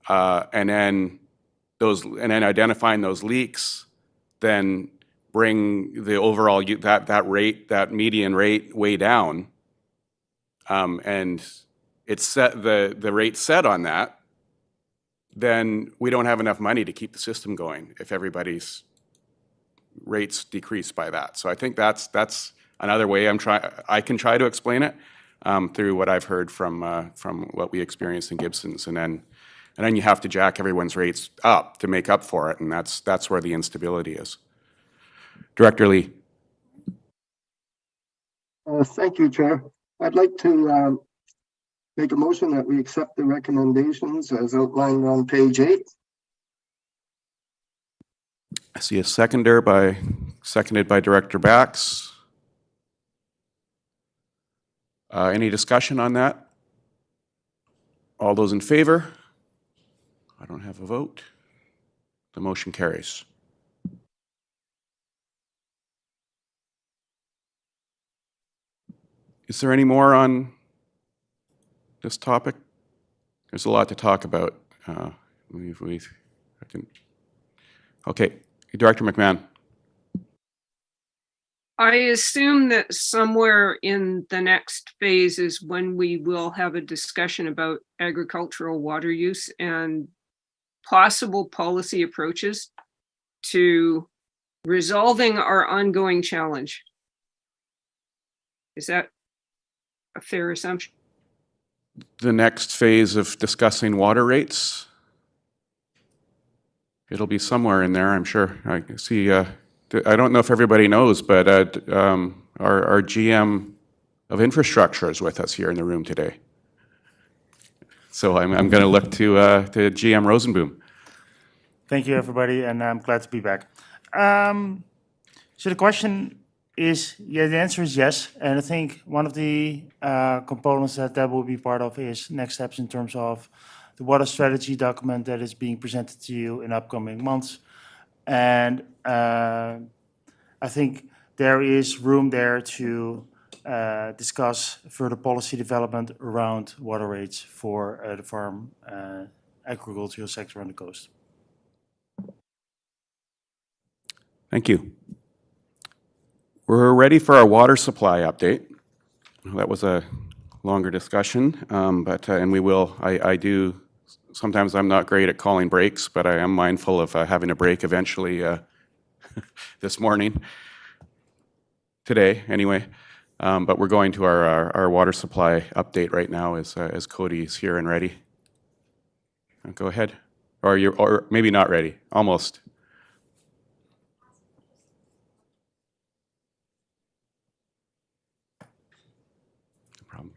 and then identifying those leaks, then bring the overall that median rate way down, and it's set the rate set on that, then we don't have enough money to keep the system going if everybody's rates decrease by that. So I think that's another way I can try to explain it through what I've heard from what we experienced in Gibson's, and then you have to jack everyone's rates up to make up for it, and that's where the instability is. Director Lee. Thank you, Chair. I'd like to make a motion that we accept the recommendations as outlined on page 8. I see a seconded by Director Bax. Any discussion on that? All those in favor? I don't have a vote. The motion carries. Is there any more on this topic? There's a lot to talk about. Okay, Director McMahon. I assume that somewhere in the next phase is when we will have a discussion about agricultural water use and possible policy approaches to resolving our ongoing challenge. Is that a fair assumption? The next phase of discussing water rates. It'll be somewhere in there, I'm sure. I see I don't know if everybody knows, but our GM of infrastructure is with us here in the room today. So I'm going to look to GM Rosenboom. Thank you, everybody, and I'm glad to be back. So the question is, yeah, the answer is yes, and I think one of the components that will be part of is next steps in terms of the water strategy document that is being presented to you in upcoming months. And I think there is room there to discuss further policy development around water rates for the farm agricultural sector on the coast. Thank you. We're ready for our water supply update. That was a longer discussion, and we will, I do, sometimes I'm not great at calling breaks, but I am mindful of having a break eventually this morning, today anyway. But we're going to our water supply update right now as Cody's here and ready. Go ahead. Or maybe not ready, almost. No problem.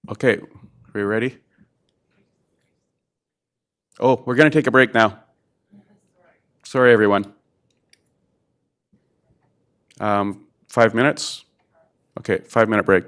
Okay, are we ready? Oh, we're going to take a break now. Sorry, everyone. 5 minutes? Okay, 5-minute break.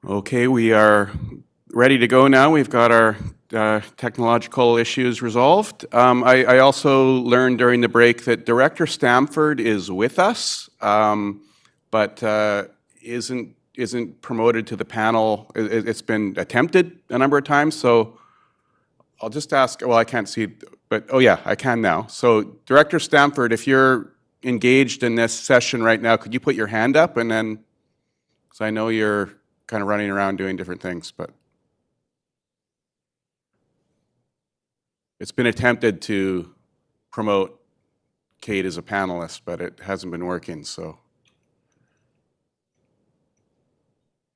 Okay, we are ready to go now. We've got our technological issues resolved. I also learned during the break that Director Stamford is with us, but isn't promoted to the panel. It's been attempted a number of times, so I'll just ask, well, I can't see, but, oh yeah, I can now. So Director Stamford, if you're engaged in this session right now, could you put your hand up and then, because I know you're kind of running around doing different things, but it's been attempted to promote Kate as a panelist, but it hasn't been working, so.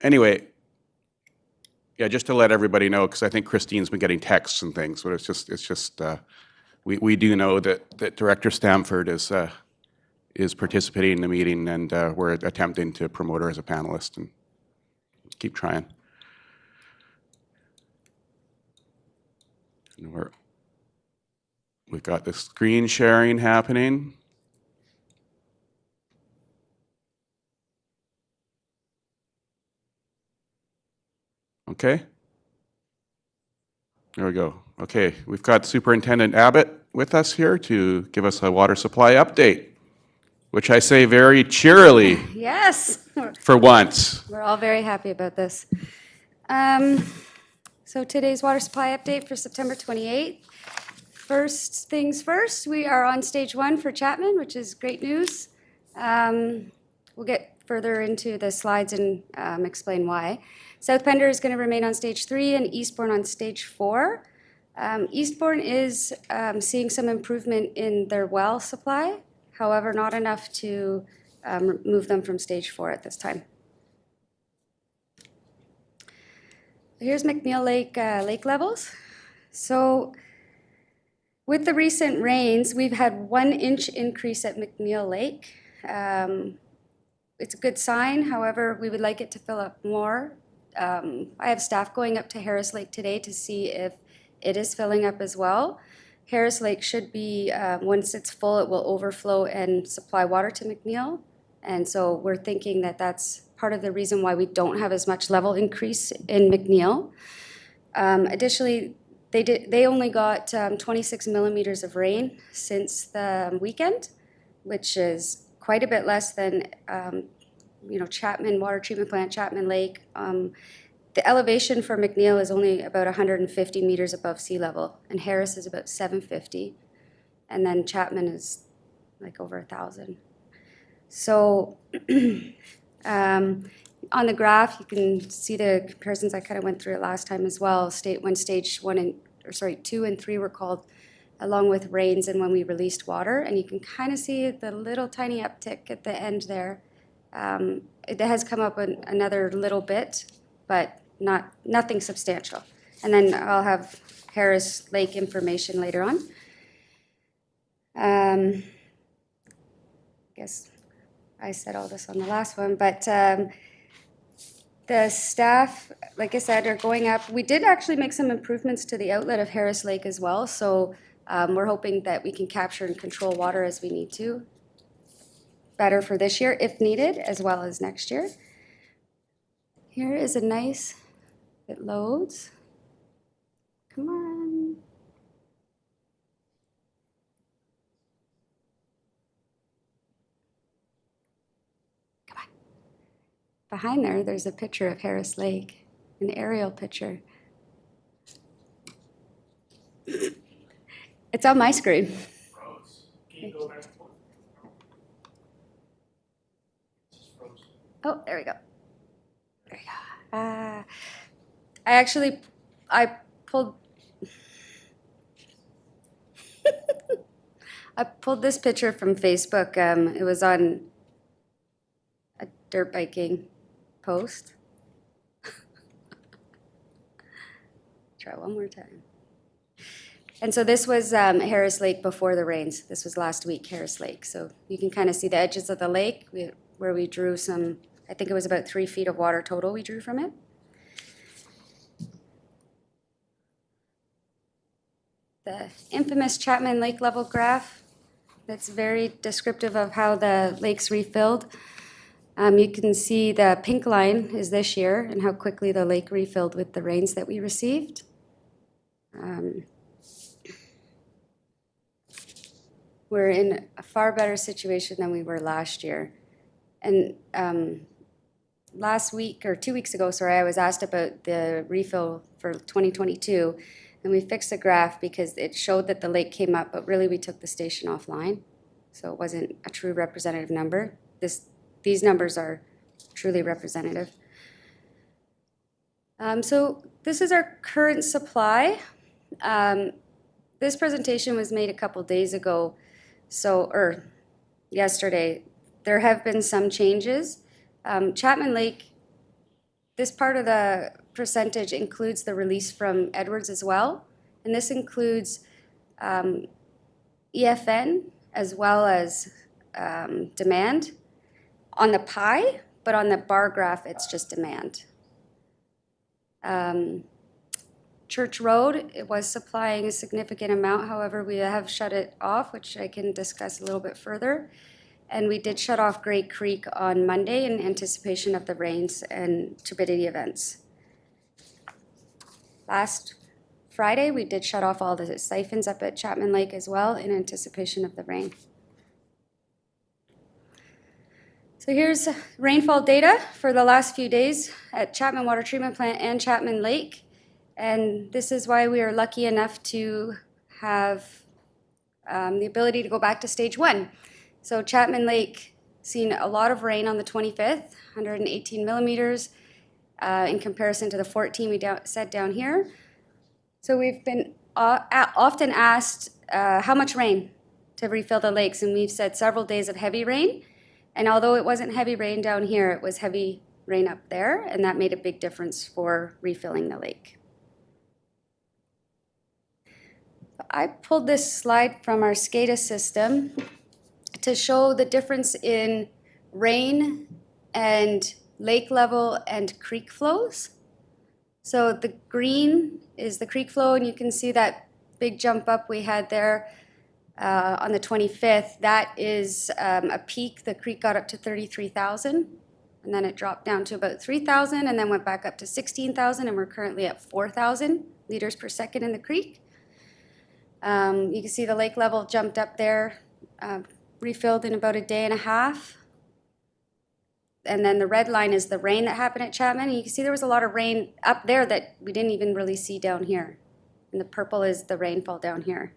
Anyway, yeah, just to let everybody know, because I think Christine's been getting texts and things, but it's just we do know that Director Stamford is participating in the meeting, and we're attempting to promote her as a panelist, and keep trying. And we've got the screen sharing happening. Okay. There we go. Okay, we've got Superintendent Abbott with us here to give us a water supply update, which I say very cheerily Yes, for once. we're all very happy about this. So today's water supply update for September 28th. First things first, we are on stage 1 for Chapman, which is great news. We'll get further into the slides and explain why. South Pender is going to remain on stage 3 and Eastbourne on stage 4. Eastbourne is seeing some improvement in their well supply, however, not enough to move them from stage 4 at this time. Here's McNeil Lake lake levels. So with the recent rains, we've had 1 inch increase at McNeil Lake. It's a good sign, however, we would like it to fill up more. I have staff going up to Harris Lake today to see if it is filling up as well. Harris Lake should be, once it's full, it will overflow and supply water to McNeil. And so we're thinking that that's part of the reason why we don't have as much level increase in McNeil. Additionally, they only got 26 millimeters of rain since the weekend, which is quite a bit less than Chapman Water Treatment Plant, Chapman Lake. The elevation for McNeil is only about 150 meters above sea level, and Harris is about 750, and then Chapman is like over 1,000. So on the graph, you can see the comparisons. I kind of went through it last time as well. When stage 2 and 3 were called, along with rains and when we released water, and you can kind of see the little tiny uptick at the end there. It has come up another little bit, but nothing substantial. And then I'll have Harris Lake information later on. I guess I said all this on the last one, but the staff, like I said, are going up. We did actually make some improvements to the outlet of Harris Lake as well, so we're hoping that we can capture and control water as we need to. Better for this year if needed, as well as next year. Here is a nice, it loads. Come on. Come on. Behind there's a picture of Harris Lake, an aerial picture. It's on my screen. Oh, there we go. There we go. I pulled I pulled this picture from Facebook. It was on a dirt biking post. Try one more time. And so this was Harris Lake before the rains. This was last week, Harris Lake. So you can kind of see the edges of the lake where we drew some, I think it was about 3 feet of water total we drew from it. The infamous Chapman Lake level graph, that's very descriptive of how the lake's refilled. You can see the pink line is this year and how quickly the lake refilled with the rains that we received. We're in a far better situation than we were last year. And last week, or 2 weeks ago, sorry, I was asked about the refill for 2022, and we fixed the graph because it showed that the lake came up, but really we took the station offline. So it wasn't a true representative number. These numbers are truly representative. So this is our current supply. This presentation was made a couple days ago, or yesterday. There have been some changes. Chapman Lake, this part of the percentage includes the release from Edwards as well. And this includes EFN as well as demand on the pie, but on the bar graph, it's just demand. Church Road, it was supplying a significant amount. However, we have shut it off, which I can discuss a little bit further. And we did shut off Great Creek on Monday in anticipation of the rains and turbidity events. Last Friday, we did shut off all the siphons up at Chapman Lake as well in anticipation of the rain. So here's rainfall data for the last few days at Chapman Water Treatment Plant and Chapman Lake. And this is why we are lucky enough to have the ability to go back to stage 1. So Chapman Lake seen a lot of rain on the 25th, 118 millimeters in comparison to the 14 we said down here. So we've been often asked how much rain to refill the lakes, and we've said several days of heavy rain. And although it wasn't heavy rain down here, it was heavy rain up there, and that made a big difference for refilling the lake. I pulled this slide from our SCADA system to show the difference in rain and lake level and creek flows. So the green is the creek flow, and you can see that big jump up we had there on the 25th. That is a peak. The creek got up to 33,000, and then it dropped down to about 3,000, and then went back up to 16,000, and we're currently at 4,000 liters per second in the creek. You can see the lake level jumped up there, refilled in about a day and a half. And then the red line is the rain that happened at Chapman. And you can see there was a lot of rain up there that we didn't even really see down here. And the purple is the rainfall down here.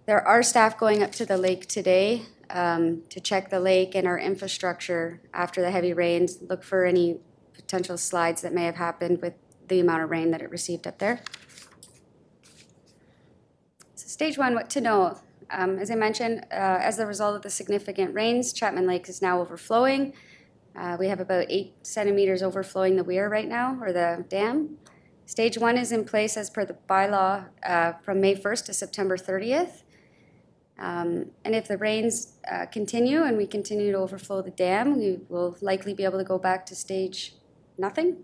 There are staff going up to the lake today to check the lake and our infrastructure after the heavy rains, look for any potential slides that may have happened with the amount of rain that it received up there. So stage 1, what to know. As I mentioned, as a result of the significant rains, Chapman Lake is now overflowing. We have about 8 centimeters overflowing the weir right now, or the dam. Stage 1 is in place as per the bylaw from May 1st to September 30th. And if the rains continue and we continue to overflow the dam, we will likely be able to go back to stage nothing.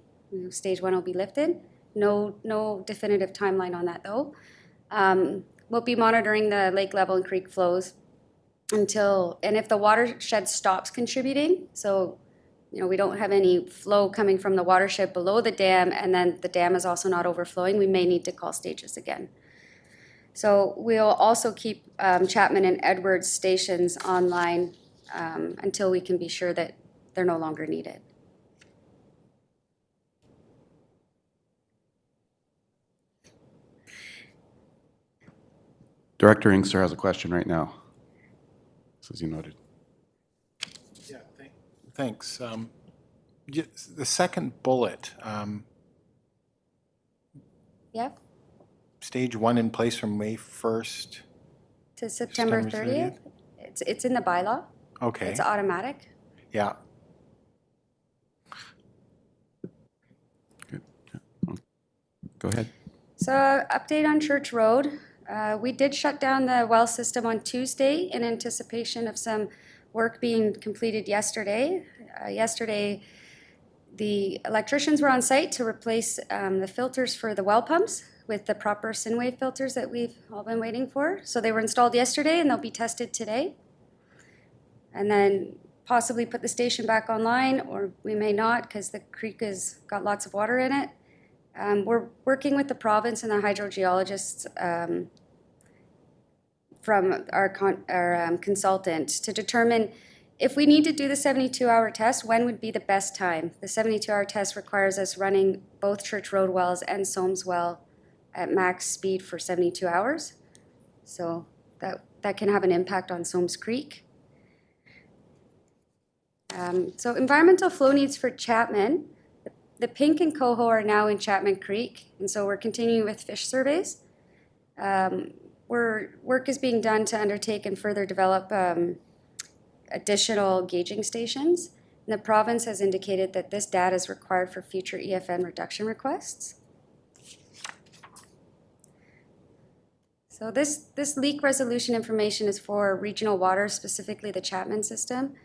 Stage 1 will be lifted. No definitive timeline on that though. We'll be monitoring the lake level and creek flows and if the watershed stops contributing, so we don't have any flow coming from the watershed below the dam, and then the dam is also not overflowing, we may need to call stages again. So we'll also keep Chapman and Edwards stations online until we can be sure that they're no longer needed. Director Inkster has a question right now, as you noted. Yeah, thanks. The second bullet, Yep. stage 1 in place from May 1st. To September 30th. It's in the bylaw. Okay. It's automatic. Yeah. Good. Go ahead. So update on Church Road. We did shut down the well system on Tuesday in anticipation of some work being completed yesterday. Yesterday, the electricians were on site to replace the filters for the well pumps with the proper Synwave filters that we've all been waiting for. So they were installed yesterday and they'll be tested today. And then possibly put the station back online, or we may not because the creek has got lots of water in it. We're working with the province and the hydrogeologists from our consultant to determine if we need to do the 72-hour test, when would be the best time. The 72-hour test requires us running both Church Road wells and Soames well at max speed for 72 hours. So that can have an impact on Soames Creek. So environmental flow needs for Chapman. The Pink and Coho are now in Chapman Creek, and so we're continuing with fish surveys. Work is being done to undertake and further develop additional gauging stations. And the province has indicated that this data is required for future EFN reduction requests. So this leak resolution information is for regional water, specifically the Chapman system.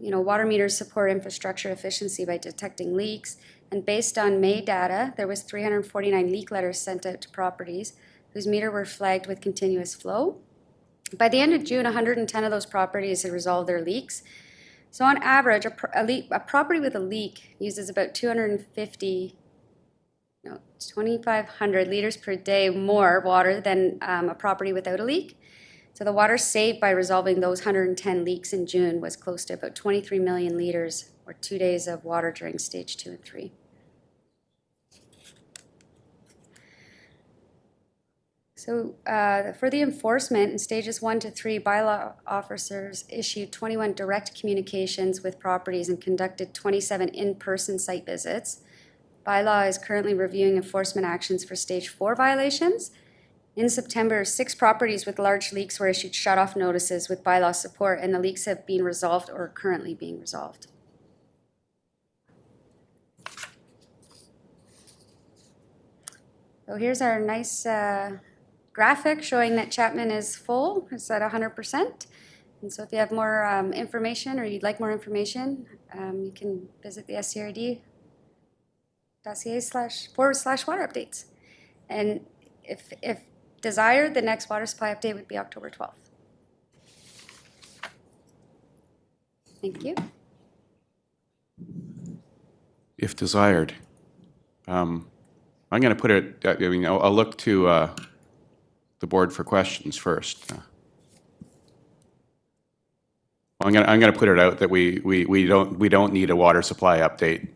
Water meters support infrastructure efficiency by detecting leaks. And based on May data, there was 349 leak letters sent out to properties whose meter were flagged with continuous flow. By the end of June, 110 of those properties had resolved their leaks. So on average, a property with a leak uses about 2,500 liters per day more water than a property without a leak. So the water saved by resolving those 110 leaks in June was close to about 23 million liters, or 2 days of water during stage 2 and 3. So for the enforcement in stages 1 to 3, bylaw officers issued 21 direct communications with properties and conducted 27 in-person site visits. Bylaw is currently reviewing enforcement actions for stage 4 violations. In September, 6 properties with large leaks were issued shut-off notices with bylaw support, and the leaks have been resolved or are currently being resolved. So here's our nice graphic showing that Chapman is full. It's at 100%. And so if you have more information, or you'd like more information, you can visit the scrd.ca//water updates. And if desired, the next water supply update would be October 12th. Thank you. If desired. I'm going to put it, I'll look to the board for questions first. I'm going to put it out that we don't need a water supply update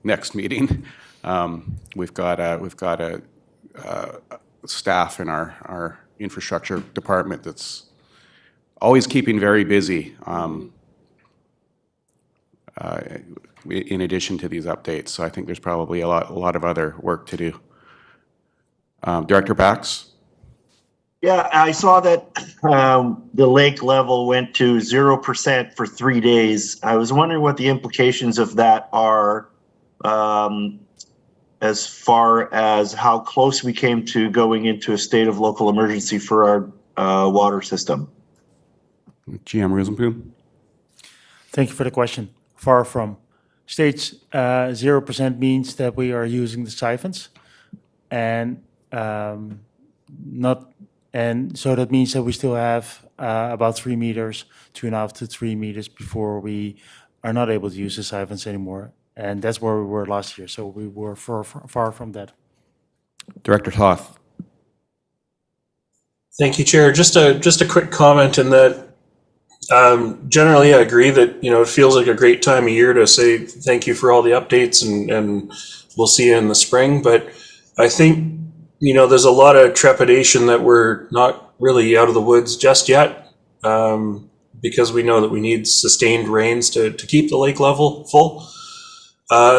next meeting. We've got a staff in our infrastructure department that's always keeping very busy in addition to these updates. So I think there's probably a lot of other work to do. Director Bax? Yeah, I saw that the lake level went to 0% for 3 days. I was wondering what the implications of that are as far as how close we came to going into a state of local emergency for our water system. GM Rosenboom? Thank you for the question. Far from. Stage 0% means that we are using the siphons, and so that means that we still have about 3 meters, 2.5 to 3 meters before we are not able to use the siphons anymore. And that's where we were last year. So we were far from that. Director Toth? Thank you, Chair. Just a quick comment in that generally I agree that, it feels like a great time of year to say thank you for all the updates and we'll see you in the spring. But I think, there's a lot of trepidation that we're not really out of the woods just yet because we know that we need sustained rains to keep the lake level full.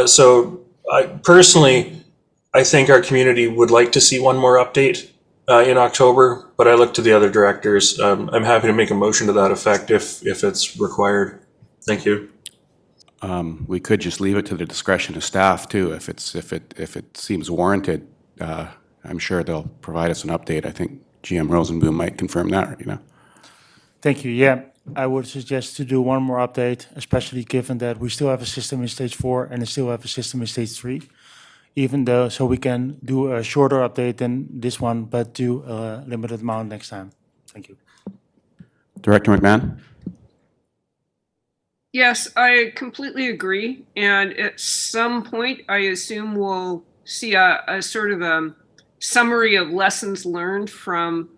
So I think our community would like to see one more update in October, but I look to the other directors. I'm happy to make a motion to that effect if it's required. Thank you. We could just leave it to the discretion of staff too, if it seems warranted. I'm sure they'll provide us an update. I think GM Rosenboom might confirm that, Thank you. Yeah, I would suggest to do one more update, especially given that we still have a system in stage 4 and still have a system in stage 3. Even though, so we can do a shorter update than this one, but do a limited amount next time. Thank you. Director McMahon? Yes, I completely agree. And at some point, I assume we'll see a sort of a summary of lessons learned from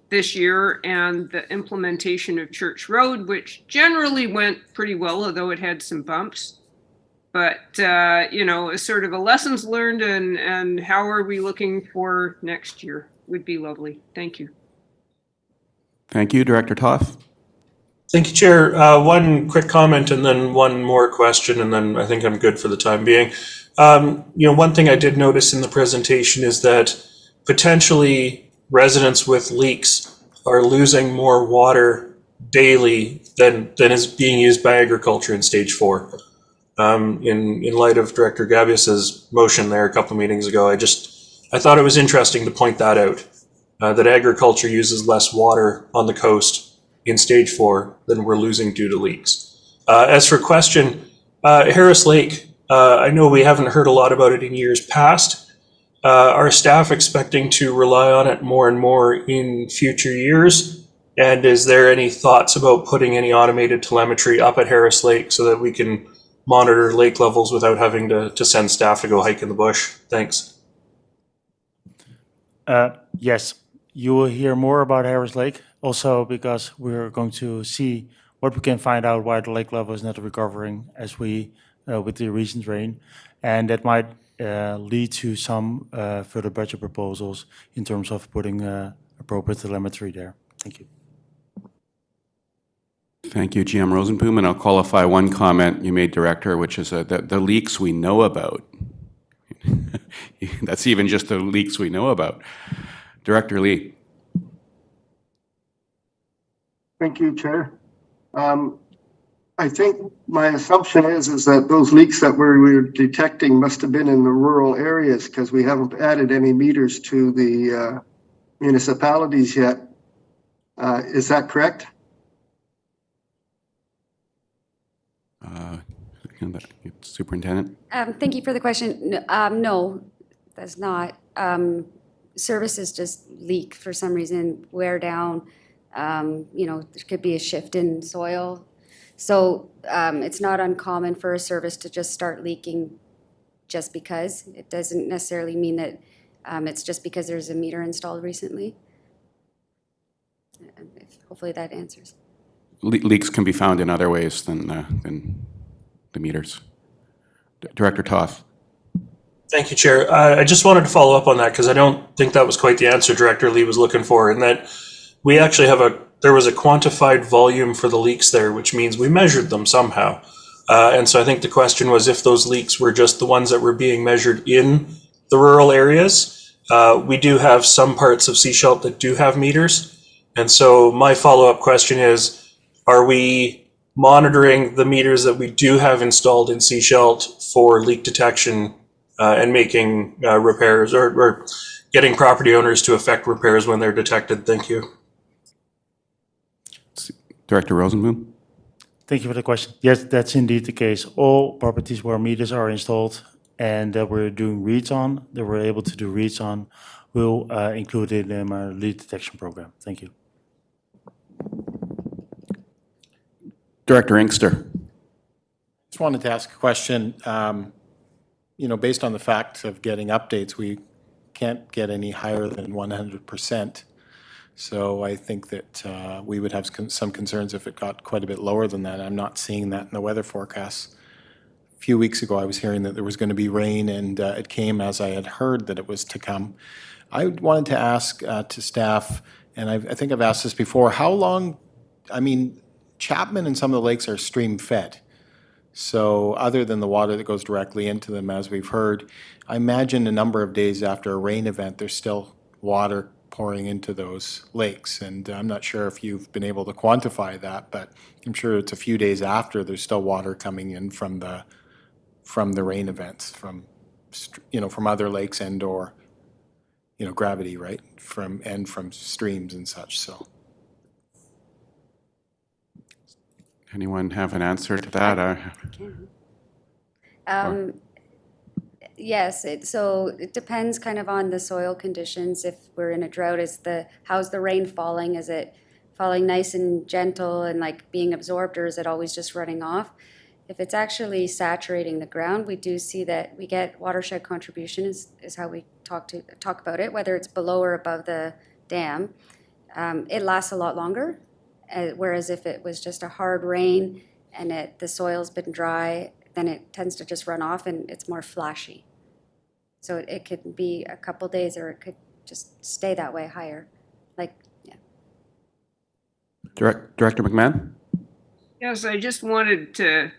this year and the implementation of Church Road, which generally went pretty well, although it had some bumps. But, you know, a sort of a lessons learned and how are we looking for next year would be lovely. Thank you. Thank you. Director Toth? Thank you, Chair. One quick comment and then one more question, and then I think I'm good for the time being. One thing I did notice in the presentation is that potentially residents with leaks are losing more water daily than is being used by agriculture in stage 4. In light of Director Gabius's motion there a couple of meetings ago, I thought it was interesting to point that out, that agriculture uses less water on the coast in stage 4 than we're losing due to leaks. As for question, Harris Lake, I know we haven't heard a lot about it in years past. Are staff expecting to rely on it more and more in future years? And is there any thoughts about putting any automated telemetry up at Harris Lake so that we can monitor lake levels without having to send staff to go hike in the bush? Thanks. Yes, you will hear more about Harris Lake, also because we're going to see what we can find out why the lake level is not recovering as we with the recent rain, and that might lead to some further budget proposals in terms of putting appropriate telemetry there. Thank you. Thank you, GM Rosenboom. And I'll qualify one comment you made, Director, which is that the leaks we know about. That's even just the leaks we know about. Director Lee. Thank you, Chair. I think my assumption is that those leaks that we're detecting must have been in the rural areas because we haven't added any meters to the municipalities yet. Is that correct? Superintendent? Thank you for the question. No, that's not. Services just leak for some reason, wear down. There could be a shift in soil. So it's not uncommon for a service to just start leaking just because. It doesn't necessarily mean that it's just because there's a meter installed recently. Hopefully that answers. Leaks can be found in other ways than the meters. Director Toth. Thank you, Chair. I just wanted to follow up on that because I don't think that was quite the answer Director Lee was looking for, and that we actually there was a quantified volume for the leaks there, which means we measured them somehow. And so I think the question was if those leaks were just the ones that were being measured in the rural areas. We do have some parts of Seashelt that do have meters. And so my follow-up question is, are we monitoring the meters that we do have installed in Seashelt for leak detection and making repairs or getting property owners to effect repairs when they're detected? Thank you. Director Rosenboom. Thank you for the question. Yes, that's indeed the case. All properties where meters are installed and that we're doing reads on, that we're able to do reads on, will include it in our leak detection program. Thank you. Director Inkster. Just wanted to ask a question. Based on the fact of getting updates, we can't get any higher than 100%. So I think that we would have some concerns if it got quite a bit lower than that. I'm not seeing that in the weather forecasts. A few weeks ago, I was hearing that there was going to be rain, and it came as I had heard that it was to come. I wanted to ask to staff, and I think I've asked this before, how long, Chapman and some of the lakes are stream fed. So other than the water that goes directly into them, as we've heard, I imagine a number of days after a rain event, there's still water pouring into those lakes. And I'm not sure if you've been able to quantify that, but I'm sure it's a few days after there's still water coming in from the rain events, from other lakes and or gravity, right? From streams and such. So. Anyone have an answer to that? Yes, so it depends kind of on the soil conditions. If we're in a drought, how's the rain falling? Is it falling nice and gentle and like being absorbed, or is it always just running off? If it's actually saturating the ground, we do see that we get watershed contribution is how we talk about it, whether it's below or above the dam. It lasts a lot longer, whereas if it was just a hard rain and the soil's been dry, then it tends to just run off and it's more flashy. So it could be a couple days, or it could just stay that way higher. Like, yeah. Director McMahon? Yes, I just wanted to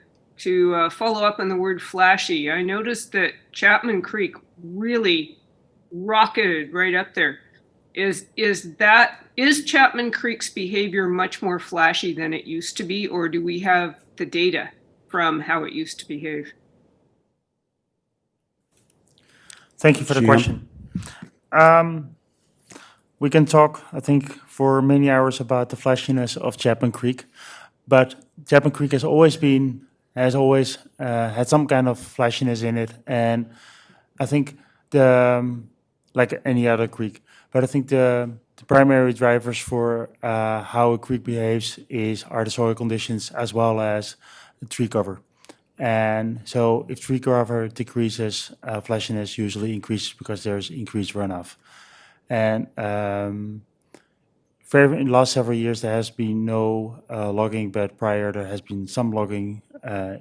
follow up on the word flashy. I noticed that Chapman Creek really rocketed right up there. Is Chapman Creek's behavior much more flashy than it used to be, or do we have the data from how it used to behave? Thank you for the GM? question. We can talk, I think, for many hours about the flashiness of Chapman Creek, but Chapman Creek has always had some kind of flashiness in it, and I think like any other creek. But I think the primary drivers for how a creek behaves are the soil conditions as well as the tree cover. And so if tree cover decreases, flashiness usually increases because there's increased runoff. And in the last several years, there has been no logging, but prior there has been some logging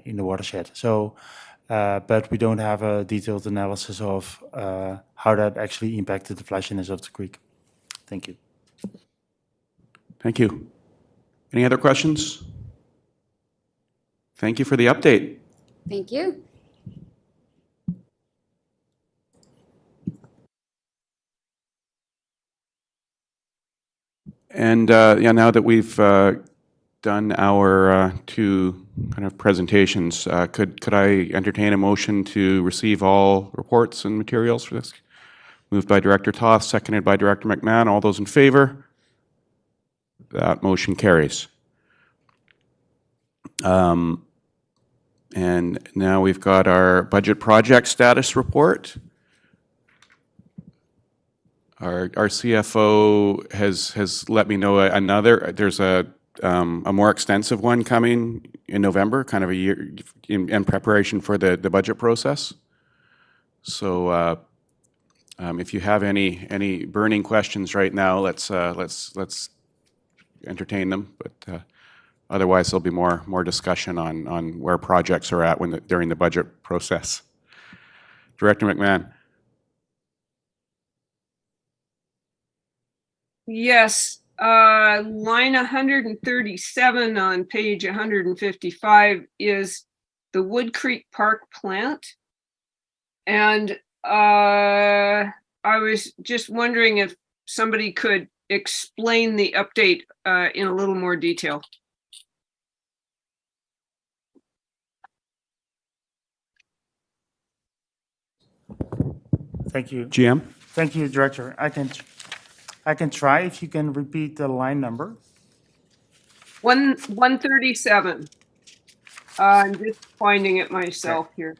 in the watershed. So, but we don't have a detailed analysis of how that actually impacted the flashiness of the creek. Thank you. Thank you. Any other questions? Thank you for the update. Thank you. And yeah, now that we've done our two kind of presentations, could I entertain a motion to receive all reports and materials for this? Moved by Director Toth, seconded by Director McMahon. All those in favor? That motion carries. And now we've got our budget project status report. Our CFO has let me know there's a more extensive one coming in November, kind of a year in preparation for the budget process. So if you have any burning questions right now, let's entertain them. But otherwise, there'll be more discussion on where projects are at during the budget process. Director McMahon. Yes, line 137 on page 155 is the Wood Creek Park plant. And I was just wondering if somebody could explain the update in a little more detail. Thank you. GM? Thank you, Director. I can try if you can repeat the line number. 137. I'm just finding it myself here.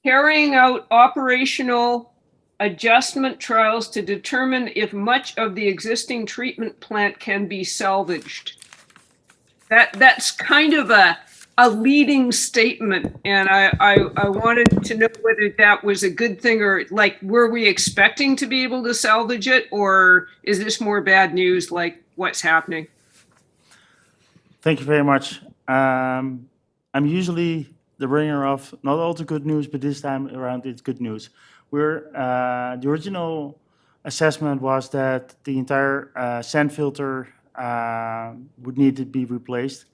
Carrying out operational adjustment trials to determine if much of the existing treatment plant can be salvaged. That's kind of a leading statement, and I wanted to know whether that was a good thing, or like, were we expecting to be able to salvage it, or is this more bad news, like what's happening? Thank you very much. I'm usually the bringer of not all the good news, but this time around it's good news. The original assessment was that the entire sand filter would need to be replaced.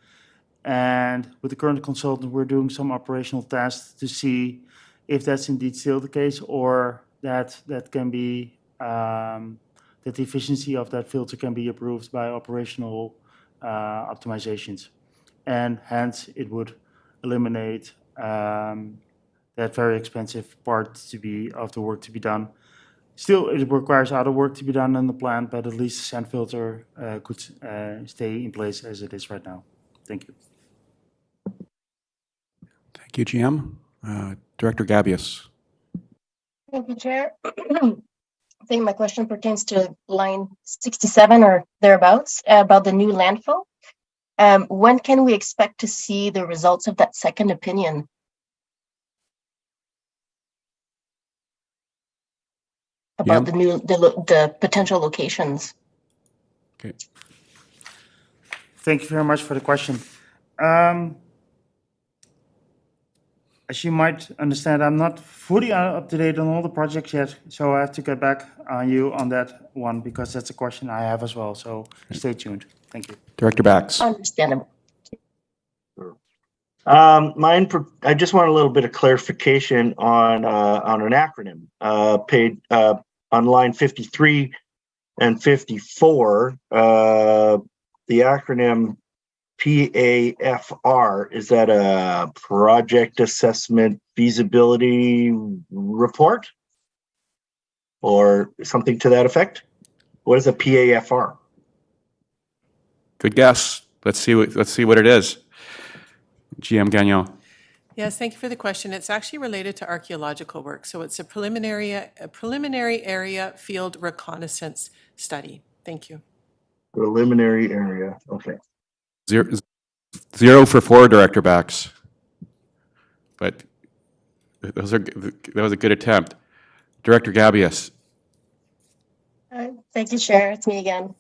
And with the current consultant, we're doing some operational tests to see if that's indeed still the case, or that can be that the efficiency of that filter can be improved by operational optimizations, and hence it would eliminate that very expensive part of the work to be done. Still, it requires other work to be done in the plant, but at least the sand filter could stay in place as it is right now. Thank you. Thank you, GM. Director Gabius. Thank you, Chair. I think my question pertains to line 67 or thereabouts about the new landfill. When can we expect to see the results of that second opinion? About the potential locations. Okay. Thank you very much for the question. As you might understand, I'm not fully up to date on all the projects yet, so I have to get back on you on that one because that's a question I have as well. So stay tuned. Thank you. Director Bax. Understandable. I just want a little bit of clarification on an acronym. On line 53 and 54, the acronym PAFR, is that a project assessment feasibility report or something to that effect? What is a PAFR? Good guess. Let's see what it is. GM Gagnon. Yes, thank you for the question. It's actually related to archaeological work. So it's a preliminary area field reconnaissance study. Thank you. Preliminary area, okay. Zero for 4, Director Bax. But that was a good attempt. Director Gabius. Thank you, Chair. It's me again.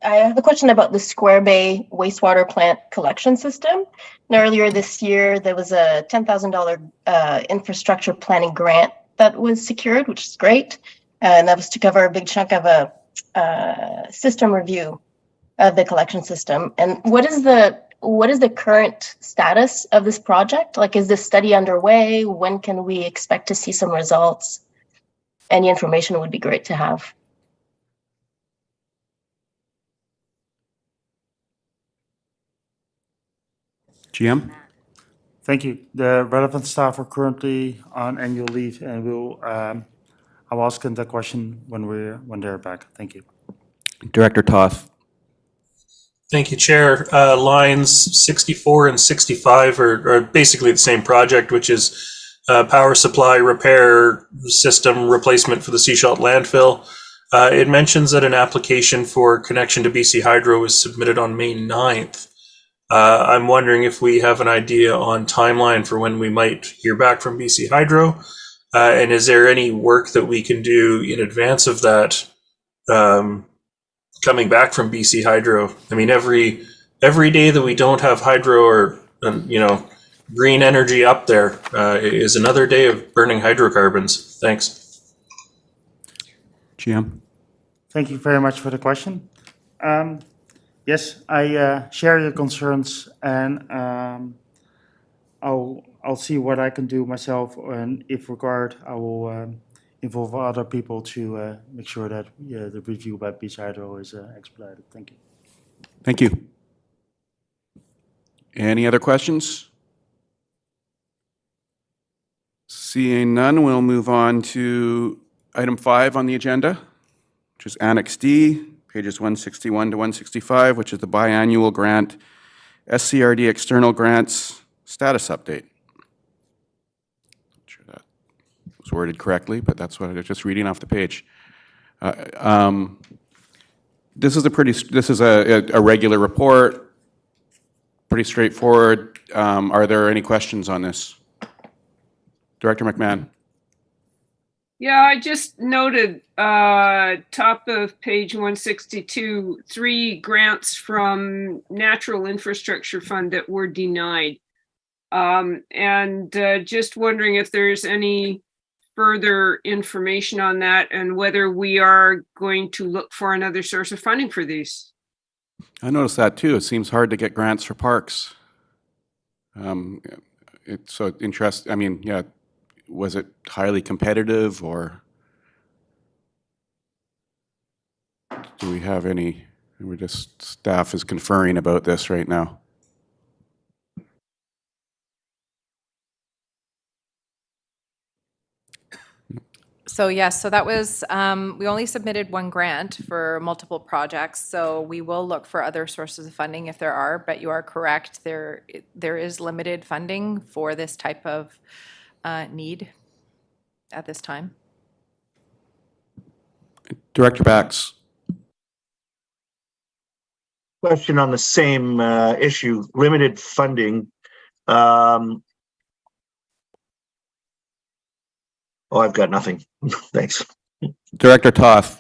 I have a question about the Square Bay wastewater plant collection system. And earlier this year, there was a $10,000 infrastructure planning grant that was secured, which is great. And that was to cover a big chunk of a system review of the collection system. And what is the current status of this project? Like, is this study underway? When can we expect to see some results? Any information would be great to have. GM? Thank you. The relevant staff are currently on annual leave, and I'll ask them that question when they're back. Thank you. Director Toth. Thank you, Chair. Lines 64 and 65 are basically the same project, which is power supply repair system replacement for the Seashalt landfill. It mentions that an application for connection to BC Hydro was submitted on May 9th. I'm wondering if we have an idea on timeline for when we might hear back from BC Hydro, and is there any work that we can do in advance of that coming back from BC Hydro? I mean, every day that we don't have hydro or green energy up there is another day of burning hydrocarbons. Thanks. GM? Thank you very much for the question. Yes, I share your concerns, and I'll see what I can do myself, and if required, I will involve other people to make sure that the review by BC Hydro is expedited. Thank you. Thank you. Any other questions? Seeing none, we'll move on to item 5 on the agenda, which is Annex D, pages 161 to 165, which is the biannual grant SCRD external grants status update. Not sure that was worded correctly, but that's what I was just reading off the page. This is a regular report, pretty straightforward. Are there any questions on this? Director McMahon. Yeah, I just noted top of page 162, 3 grants from Natural Infrastructure Fund that were denied. And just wondering if there's any further information on that and whether we are going to look for another source of funding for these. I noticed that too. It seems hard to get grants for parks. It's so interesting. I mean, yeah, was it highly competitive, or do we have any? We're just, staff is conferring about this right now. So yes, so that was, we only submitted 1 grant for multiple projects, so we will look for other sources of funding if there are, but you are correct, there is limited funding for this type of need at this time. Director Bax. Question on the same issue, limited funding. Oh, I've got nothing. Thanks. Director Toth.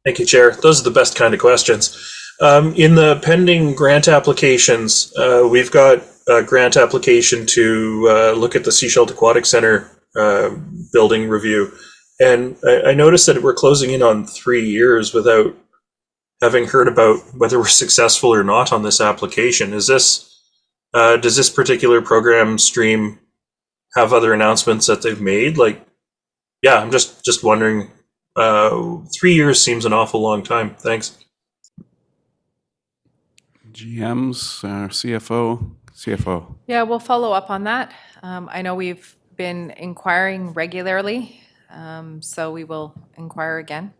Thank you, Chair. Those are the best kind of questions. In the pending grant applications, we've got a grant application to look at the Seashell Aquatic Center building review. And I noticed that we're closing in on 3 years without having heard about whether we're successful or not on this application. Is this, does this particular program stream have other announcements that they've made? Like, yeah, I'm just wondering. 3 years seems an awful long time. Thanks. GMs, CFO. Yeah, we'll follow up on that. I know we've been inquiring regularly, so we will inquire again.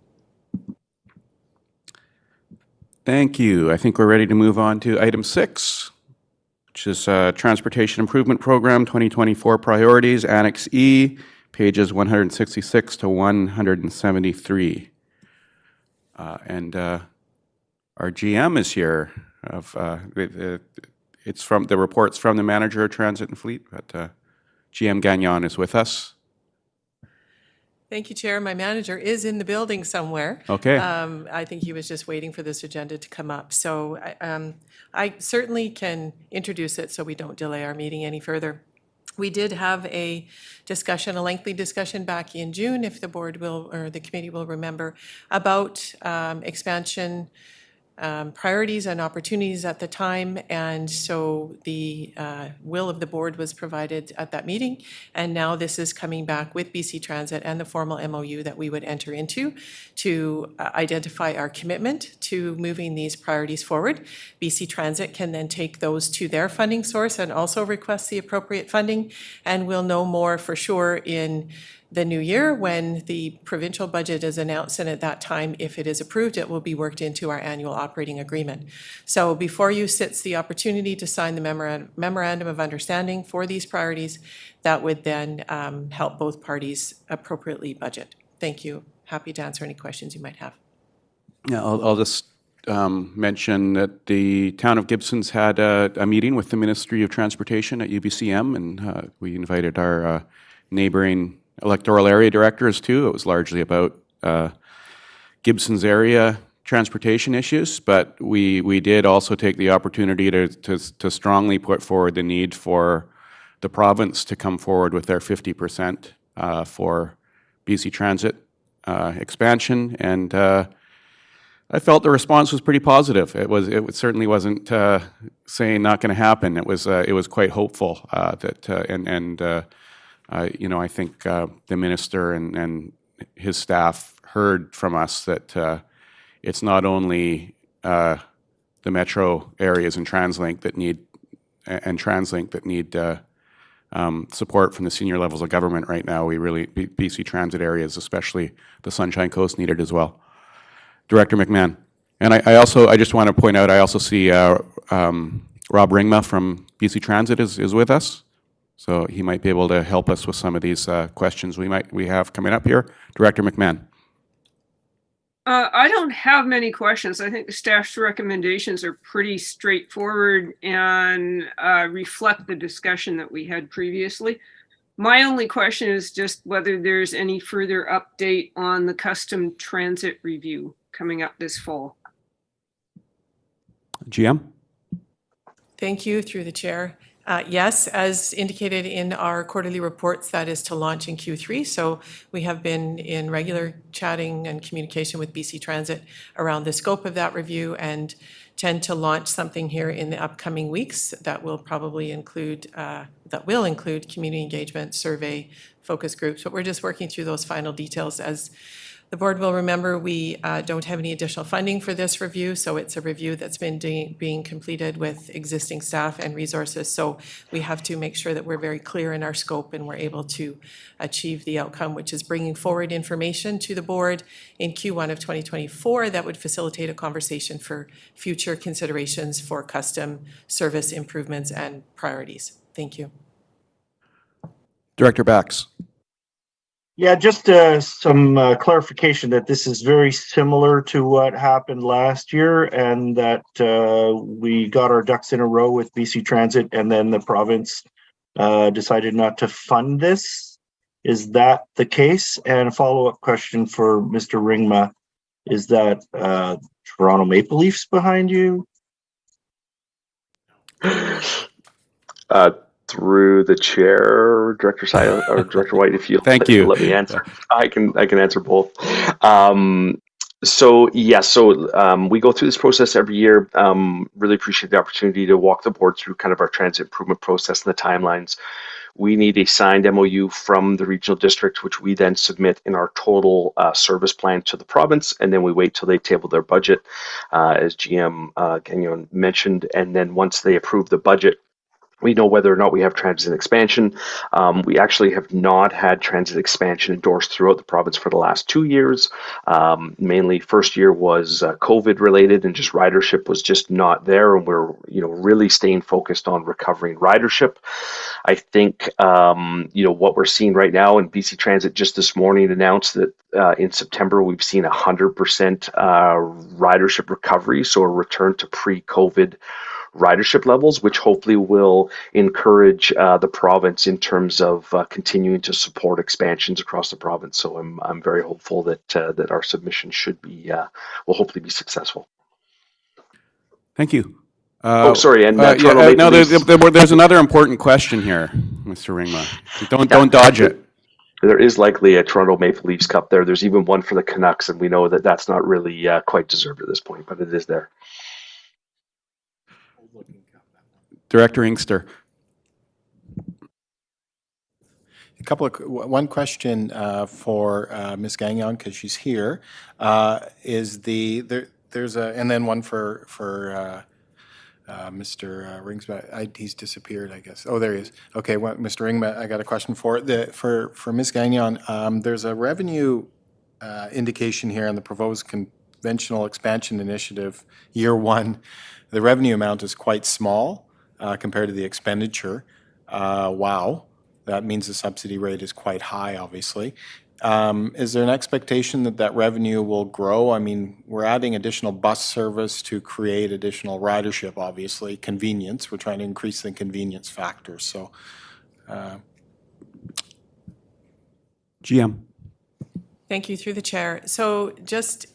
Thank you. I think we're ready to move on to item 6, which is Transportation Improvement Program 2024 Priorities, Annex E, pages 166 to 173. And our GM is here. It's from the reports from the Manager of Transit and Fleet, but GM Gagnon is with us. Thank you, Chair. My manager is in the building somewhere. Okay. I think he was just waiting for this agenda to come up. So I certainly can introduce it so we don't delay our meeting any further. We did have a discussion, a lengthy discussion back in June, if the board will, or the committee will remember, about expansion priorities and opportunities at the time. And so the will of the board was provided at that meeting. And now this is coming back with BC Transit and the formal MOU that we would enter into to identify our commitment to moving these priorities forward. BC Transit can then take those to their funding source and also request the appropriate funding. And we'll know more for sure in the new year when the provincial budget is announced, and at that time, if it is approved, it will be worked into our annual operating agreement. So before you sits the opportunity to sign the memorandum of understanding for these priorities that would then help both parties appropriately budget. Thank you. Happy to answer any questions you might have. Yeah, I'll just mention that the town of Gibson's had a meeting with the Ministry of Transportation at UBCM, and we invited our neighboring electoral area directors too. It was largely about Gibson's area transportation issues, but we did also take the opportunity to strongly put forward the need for the province to come forward with their 50% for BC Transit expansion, and I felt the response was pretty positive. It certainly wasn't saying not going to happen. It was quite hopeful that you know, I think the minister and his staff heard from us that it's not only the metro areas and TransLink that need support from the senior levels of government right now. We really, BC Transit areas, especially the Sunshine Coast, need it as well. Director McMahon. And I just want to point out, I also see Rob Ringma from BC Transit is with us. So he might be able to help us with some of these questions we have coming up here. Director McMahon. I don't have many questions. I think the staff's recommendations are pretty straightforward and reflect the discussion that we had previously. My only question is just whether there's any further update on the custom transit review coming up this fall. GM? Thank you, through the chair. Yes, as indicated in our quarterly reports, that is to launch in Q3. So we have been in regular chatting and communication with BC Transit around the scope of that review and tend to launch something here in the upcoming weeks that will probably include, community engagement, survey, focus groups. But we're just working through those final details. As the board will remember, we don't have any additional funding for this review, so it's a review that's been being completed with existing staff and resources. So we have to make sure that we're very clear in our scope and we're able to achieve the outcome, which is bringing forward information to the board in Q1 of 2024 that would facilitate a conversation for future considerations for custom service improvements and priorities. Thank you. Director Bax. Yeah, just some clarification that this is very similar to what happened last year, and that we got our ducks in a row with BC Transit, and then the province decided not to fund this. Is that the case? And a follow-up question for Mr. Ringma, is that Toronto Maple Leafs behind you? Through the chair, Director Silent or Director White, if you Thank you. let me answer, I can answer both. So we go through this process every year. Really appreciate the opportunity to walk the board through kind of our transit improvement process and the timelines. We need a signed MOU from the regional district, which we then submit in our total service plan to the province, and then we wait till they table their budget, as GM Gagnon mentioned, and then once they approve the budget, we know whether or not we have transit expansion. We actually have not had transit expansion endorsed throughout the province for the last 2 years. Mainly, first year was COVID related, and just ridership was just not there, and we're really staying focused on recovering ridership. I think what we're seeing right now, and BC Transit just this morning announced that in September we've seen 100% ridership recovery, so a return to pre-COVID ridership levels, which hopefully will encourage the province in terms of continuing to support expansions across the province. So I'm very hopeful that our submission will hopefully be successful. Thank you. Sorry, and there's another important question here, Mr. Ringma. Don't dodge it. There is likely a Toronto Maple Leafs Cup there. There's even one for the Canucks, and we know that that's not really quite deserved at this point, but it is there. Director Inkster. One question for Ms. Gagnon, because she's here, is there's and then one for Mr. Ringsma. He's disappeared, I guess. Oh, there he is. Okay, Mr. Ringma, I got a question for Ms. Gagnon. There's a revenue indication here on the proposed conventional expansion initiative, year one. The revenue amount is quite small compared to the expenditure. Wow, that means the subsidy rate is quite high, obviously. Is there an expectation that revenue will grow? I mean, we're adding additional bus service to create additional ridership, obviously, convenience. We're trying to increase the convenience factor. So, GM. Thank you, through the chair. So just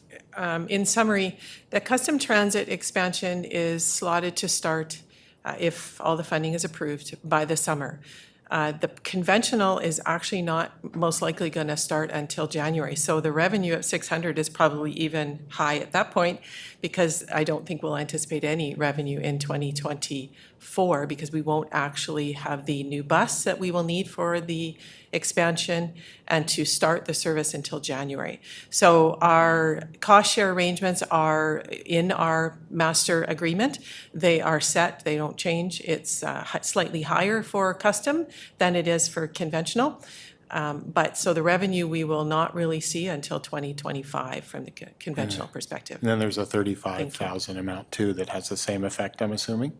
in summary, the custom transit expansion is slotted to start if all the funding is approved by the summer. The conventional is actually not most likely going to start until January. So the revenue at 600 is probably even high at that point, because I don't think we'll anticipate any revenue in 2024, because we won't actually have the new bus that we will need for the expansion and to start the service until January. So our cost share arrangements are in our master agreement. They are set, they don't change. It's slightly higher for custom than it is for conventional. But so the revenue we will not really see until 2025 from the conventional perspective. And then there's a 35,000 amount too that has the same effect, I'm assuming?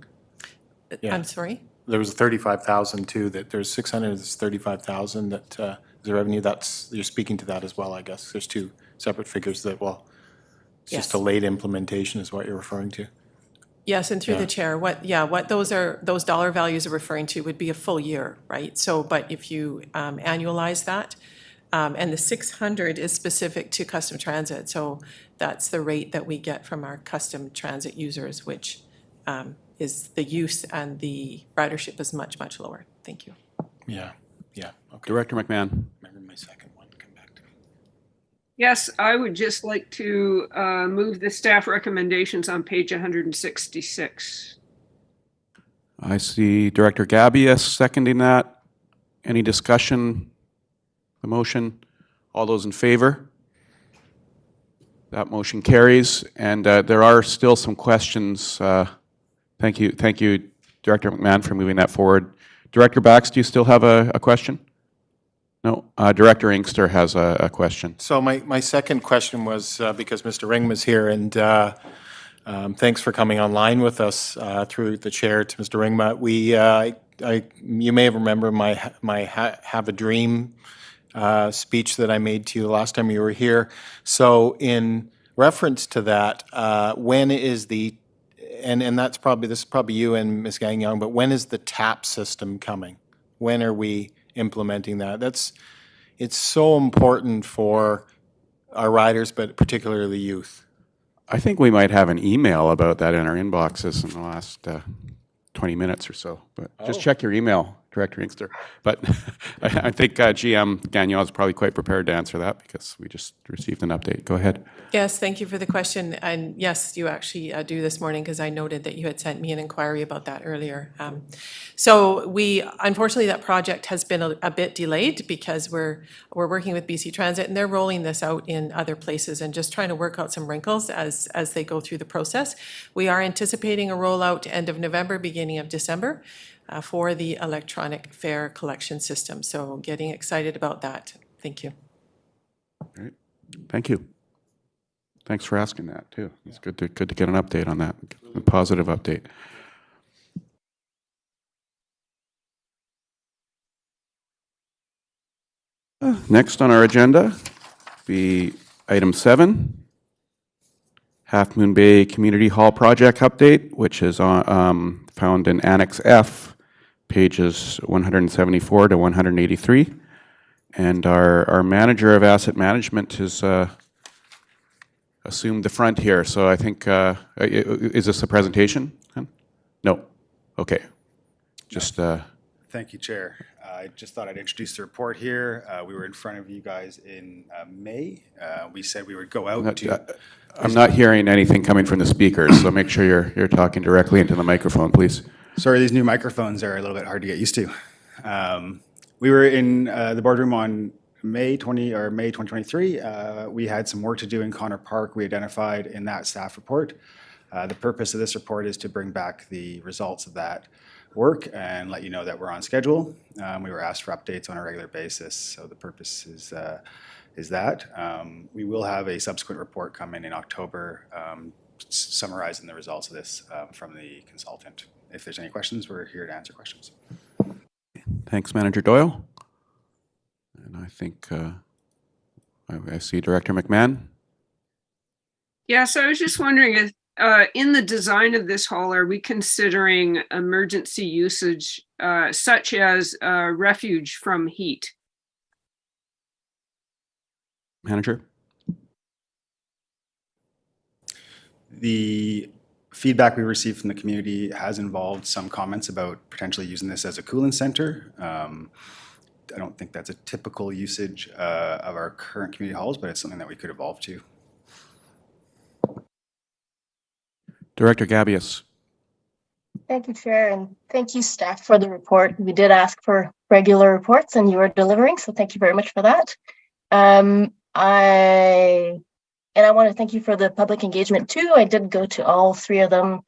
Yeah. I'm sorry? There was 35,000 too, that there's 600, there's 35,000 that the revenue, you're speaking to that as well, I guess. There's two separate figures that, it's just a late implementation is what you're referring to. Yes, and through the chair, what those dollar values are referring to would be a full year, right? So, but if you annualize that, and the 600 is specific to custom transit, so that's the rate that we get from our custom transit users, which is the use and the ridership is much, much lower. Thank you. Yeah, okay. Director McMahon. Remember my second one, come back to me. Yes, I would just like to move the staff recommendations on page 166. I see Director Gabius seconding that. Any discussion? The motion? All those in favor? That motion carries, and there are still some questions. Thank you, Director McMahon, for moving that forward. Director Bax, do you still have a question? No. Director Inkster has a question. So my second question was because Mr. Ring was here, and thanks for coming online with us through the chair to Mr. Ringma. You may have remembered my Have a Dream speech that I made to you the last time you were here. So in reference to that, when is the, and that's probably, this is probably you and Ms. Gagnon, but when is the TAP system coming? When are we implementing that? It's so important for our riders, but particularly youth. I think we might have an email about that in our inboxes in the last 20 minutes or so, but just check your email, Director Inkster. But I think GM Gagnon is probably quite prepared to answer that because we just received an update. Go ahead. Yes, thank you for the question. And yes, you actually do this morning because I noted that you had sent me an inquiry about that earlier. So unfortunately, that project has been a bit delayed because we're working with BC Transit and they're rolling this out in other places and just trying to work out some wrinkles as they go through the process. We are anticipating a rollout end of November, beginning of December for the electronic fare collection system. So getting excited about that. Thank you. Great. Thank you. Thanks for asking that too. It's good to get an update on that, a positive update. Next on our agenda, be item 7, Half Moon Bay Community Hall project update, which is found in Annex F, pages 174 to 183. And our manager of asset management has assumed the front here. So I think, is this a presentation? No. Okay. Just. Thank you, Chair. I just thought I'd introduce the report here. We were in front of you guys in May. We said we would go out to. I'm not hearing anything coming from the speakers, so make sure you're talking directly into the microphone, please. Sorry, these new microphones are a little bit hard to get used to. We were in the boardroom on May 2023. We had some work to do in Connor Park. We identified in that staff report. The purpose of this report is to bring back the results of that work and let you know that we're on schedule. We were asked for updates on a regular basis, so the purpose is that. We will have a subsequent report coming in October summarizing the results of this from the consultant. If there's any questions, we're here to answer questions. Thanks, Manager Doyle. And I think I see Director McMahon. Yes, I was just wondering if in the design of this hall, are we considering emergency usage such as refuge from heat? Manager? The feedback we received from the community has involved some comments about potentially using this as a cooling center. I don't think that's a typical usage of our current community halls, but it's something that we could evolve to. Director Gabius. Thank you, Chair, and thank you, staff, for the report. We did ask for regular reports, and you are delivering, so thank you very much for that. I want to thank you for the public engagement too. I did go to all 3 of them,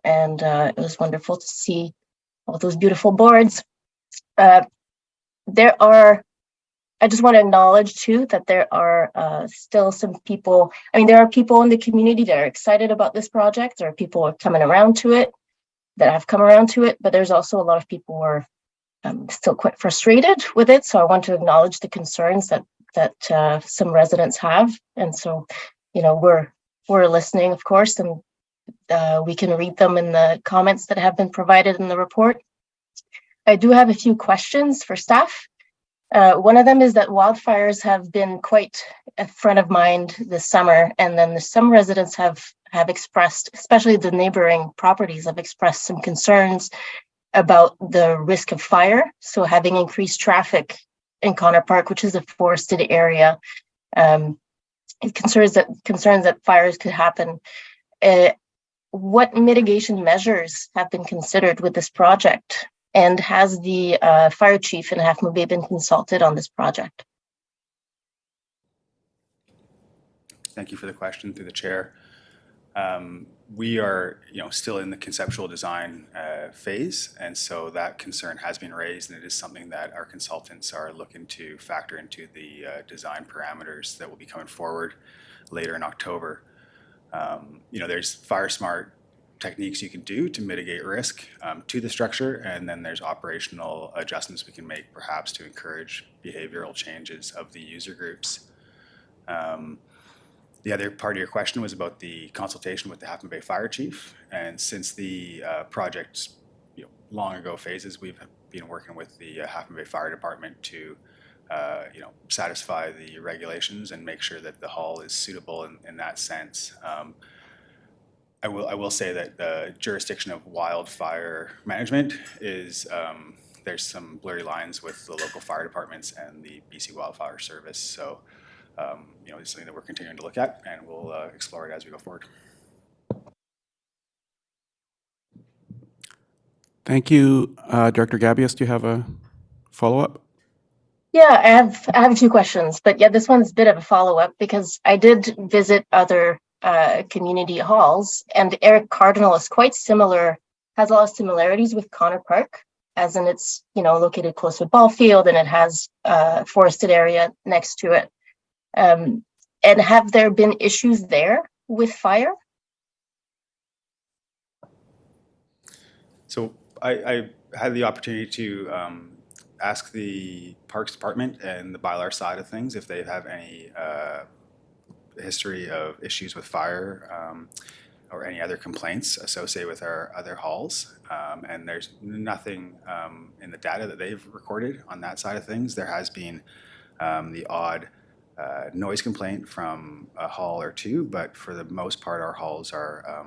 and it was wonderful to see all those beautiful boards. I just want to acknowledge too that there are still some people. I mean, there are people in the community that are excited about this project. There are people who are coming around to it, that have come around to it, but there's also a lot of people who are still quite frustrated with it. So I want to acknowledge the concerns that some residents have, and so we're listening, of course, and we can read them in the comments that have been provided in the report. I do have a few questions for staff. One of them is that wildfires have been quite at front of mind this summer, and then some residents have expressed, especially the neighboring properties, have expressed some concerns about the risk of fire. So having increased traffic in Connor Park, which is a forested area, it concerns that fires could happen. What mitigation measures have been considered with this project? And has the fire chief in Half Moon Bay been consulted on this project? Thank you for the question through the chair. We are, still in the conceptual design phase, and so that concern has been raised, and it is something that our consultants are looking to factor into the design parameters that will be coming forward later in October. There's fire smart techniques you can do to mitigate risk to the structure, and then there's operational adjustments we can make perhaps to encourage behavioral changes of the user groups. The other part of your question was about the consultation with the Half Moon Bay Fire Chief, and since the project's long ago phases, we've been working with the Half Moon Bay Fire Department to satisfy the regulations and make sure that the hall is suitable in that sense. I will say that the jurisdiction of wildfire management is there's some blurry lines with the local fire departments and the BC Wildfire Service. So it's something that we're continuing to look at, and we'll explore it as we go forward. Thank you. Director Gabius, do you have a follow-up? Yeah, I have two questions, but yeah, this one's a bit of a follow-up because I did visit other community halls, and Eric Cardinal is quite similar, has a lot of similarities with Connor Park, as in it's located close to a ball field and it has a forested area next to it. And have there been issues there with fire? So I had the opportunity to ask the Parks Department and the Bylar side of things if they have any history of issues with fire or any other complaints associated with our other halls. And there's nothing in the data that they've recorded on that side of things. There has been the odd noise complaint from a hall or two, but for the most part, our halls are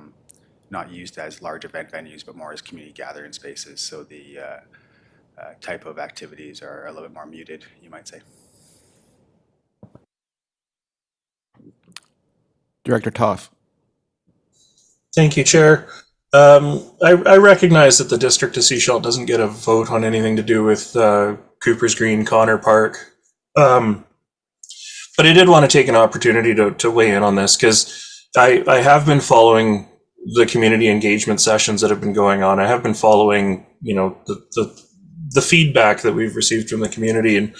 not used as large event venues, but more as community gathering spaces. So the type of activities are a little bit more muted, you might say. Director Toth. Thank you, Chair. I recognize that the District of Sechelt doesn't get a vote on anything to do with Cooper's Green, Connor Park. But I did want to take an opportunity to weigh in on this because I have been following the community engagement sessions that have been going on. I have been following, the feedback that we've received from the community, and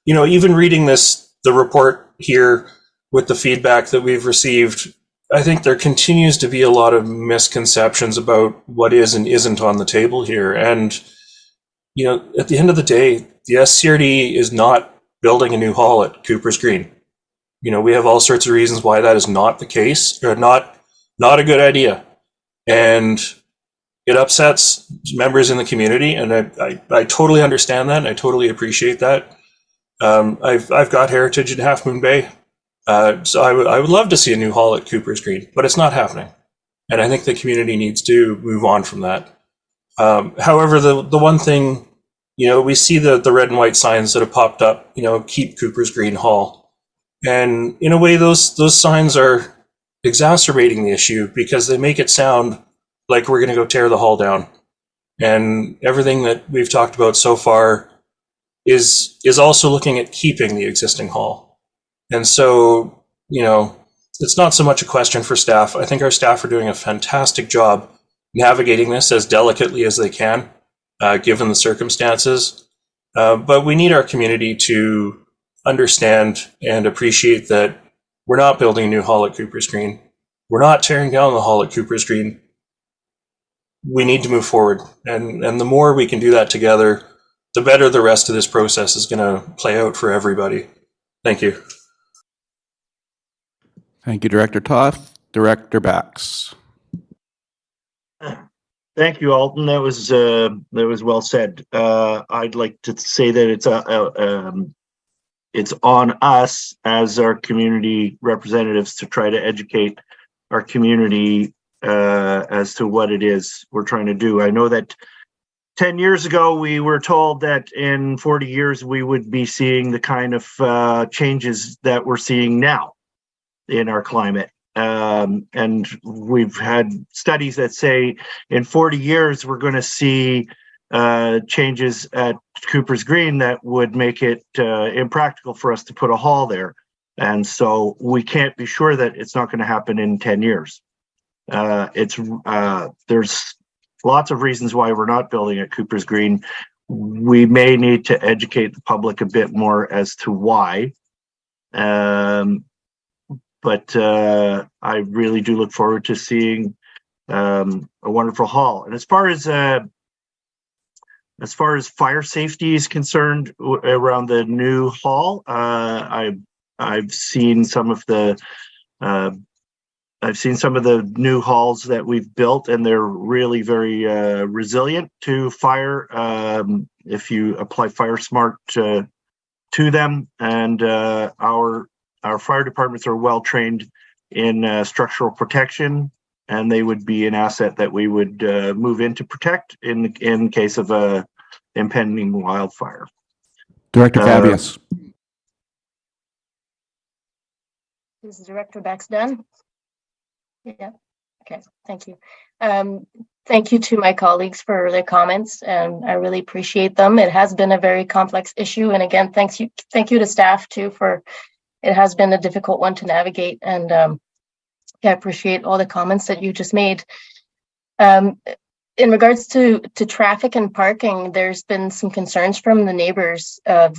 even reading the report here with the feedback that we've received, I think there continues to be a lot of misconceptions about what is and isn't on the table here. And at the end of the day, the SCRD is not building a new hall at Cooper's Green. We have all sorts of reasons why that is not the case, or not a good idea. And it upsets members in the community, and I totally understand that, and I totally appreciate that. I've got heritage in Half Moon Bay, so I would love to see a new hall at Cooper's Green, but it's not happening. And I think the community needs to move on from that. However, the one thing, we see the red and white signs that have popped up, keep Cooper's Green Hall. And in a way, those signs are exacerbating the issue because they make it sound like we're going to go tear the hall down. And everything that we've talked about so far is also looking at keeping the existing hall. And so, it's not so much a question for staff. I think our staff are doing a fantastic job navigating this as delicately as they can, given the circumstances. But we need our community to understand and appreciate that we're not building a new hall at Cooper's Green. We're not tearing down the hall at Cooper's Green. We need to move forward. And the more we can do that together, the better the rest of this process is going to play out for everybody. Thank you. Thank you, Director Toth. Director Bax. Thank you, Alton. That was well said. I'd like to say that it's on us as our community representatives to try to educate our community as to what it is we're trying to do. I know that 10 years ago, we were told that in 40 years, we would be seeing the kind of changes that we're seeing now in our climate. And we've had studies that say in 40 years, we're going to see changes at Cooper's Green that would make it impractical for us to put a hall there. And so we can't be sure that it's not going to happen in 10 years. There's lots of reasons why we're not building at Cooper's Green. We may need to educate the public a bit more as to why. But I really do look forward to seeing a wonderful hall. And as far as fire safety is concerned around the new hall, I've seen some of the new halls that we've built, and they're really very resilient to fire if you apply Fire Smart to them. And our fire departments are well trained in structural protection, and they would be an asset that we would move in to protect in case of a impending wildfire. Director Fabius. Is Director Bax done? Yeah. Okay. Thank you. Thank you to my colleagues for their comments, and I really appreciate them. It has been a very complex issue, and again, thank you to staff too for. It has been a difficult one to navigate, and I appreciate all the comments that you just made. In regards to traffic and parking, there's been some concerns from the neighbors of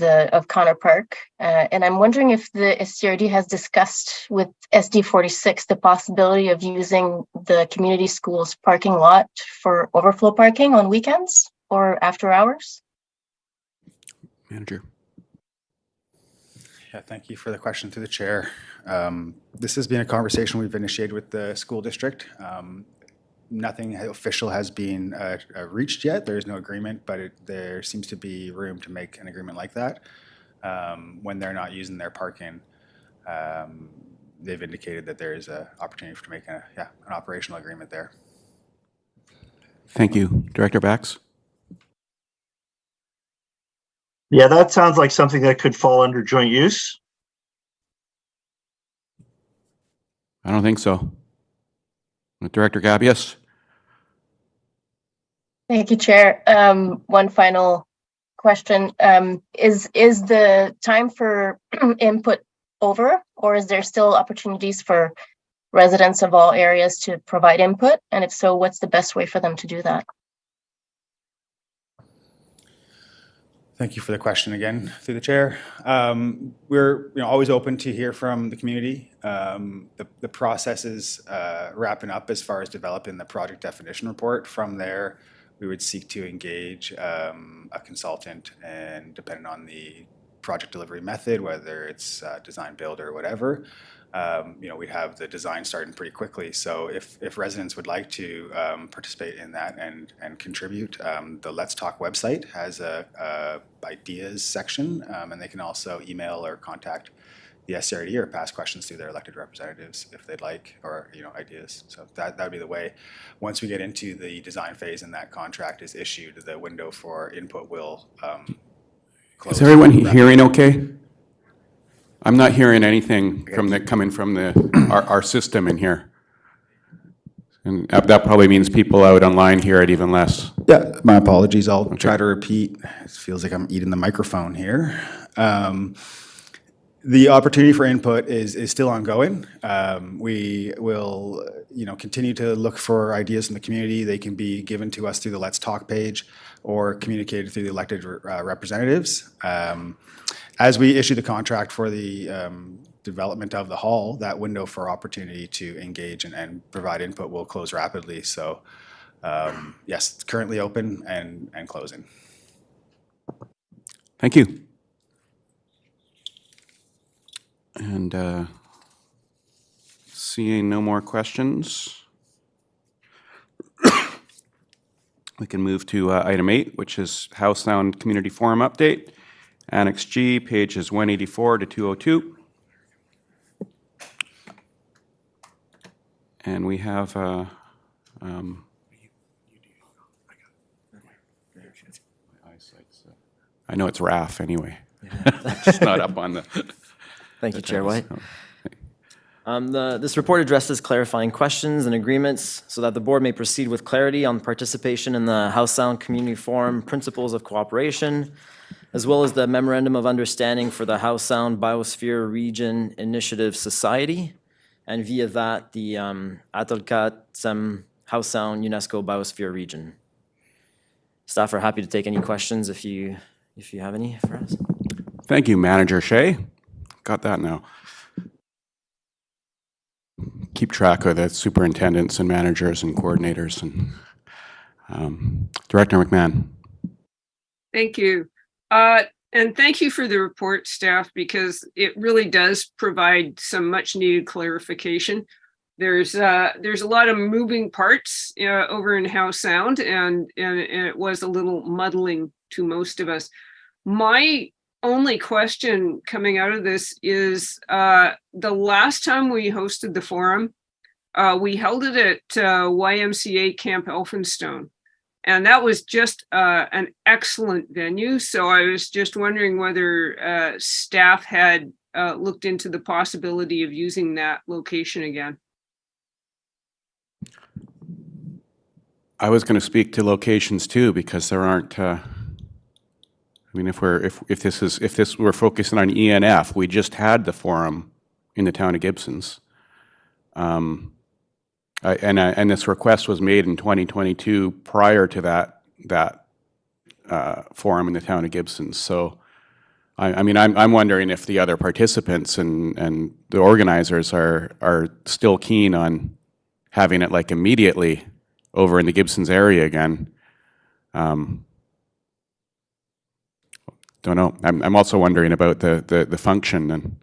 Connor Park, and I'm wondering if the SCRD has discussed with SD 46 the possibility of using the community school's parking lot for overflow parking on weekends or after hours. Manager. Yeah, thank you for the question through the chair. This has been a conversation we've initiated with the school district. Nothing official has been reached yet. There is no agreement, but there seems to be room to make an agreement like that. When they're not using their parking, they've indicated that there is an opportunity to make an operational agreement there. Thank you. Director Bax? Yeah, that sounds like something that could fall under joint use. I don't think so. Director Gabius? Thank you, Chair. One final question. Is the time for input over, or is there still opportunities for residents of all areas to provide input? And if so, what's the best way for them to do that? Thank you for the question again through the chair. We're always open to hear from the community. The process is wrapping up as far as developing the project definition report. From there, we would seek to engage a consultant, and depending on the project delivery method, whether it's design build or whatever, we'd have the design starting pretty quickly. So if residents would like to participate in that and contribute, the Let's Talk website has a ideas section, and they can also email or contact the SCRD or pass questions to their elected representatives if they'd like, or ideas. So that would be the way. Once we get into the design phase and that contract is issued, the window for input will close. Is everyone hearing okay? I'm not hearing anything coming from our system in here. And that probably means people out online hear it even less. Yeah, my apologies. I'll try to repeat. It feels like I'm eating the microphone here. The opportunity for input is still ongoing. We will, continue to look for ideas from the community. They can be given to us through the Let's Talk page or communicated through the elected representatives. As we issue the contract for the development of the hall, that window for opportunity to engage and provide input will close rapidly. So, yes, it's currently open and closing. Thank you. And seeing no more questions, we can move to item 8, which is House Sound Community Forum Update. Annex G, pages 184 to 202. And we have I know it's RAF anyway. It's not up on the... Thank you, Chair White. This report addresses clarifying questions and agreements so that the board may proceed with clarity on participation in the House Sound Community Forum Principles of Cooperation, as well as the Memorandum of Understanding for the House Sound Biosphere Region Initiative Society, and via that, the Atalkat Sem House Sound UNESCO Biosphere Region. Staff are happy to take any questions if you have any for us. Thank you, Manager Shea. Got that now. keep track of the superintendents and managers and coordinators. And Director McMahon. Thank you. And thank you for the report, staff, because it really does provide some much needed clarification. There's a lot of moving parts over in Howe Sound, and it was a little muddling to most of us. My only question coming out of this is the last time we hosted the forum, we held it at YMCA Camp Elphinstone. And that was just an excellent venue. So I was just wondering whether staff had looked into the possibility of using that location again. I was going to speak to locations too, because there aren't. I mean, if we're focusing on ENF, we just had the forum in the town of Gibsons, and this request was made in 2022 prior to that forum in the town of Gibsons. So, I mean, I'm wondering if the other participants and the organizers are still keen on having it like immediately over in the Gibsons area again. Don't know. I'm also wondering about the function and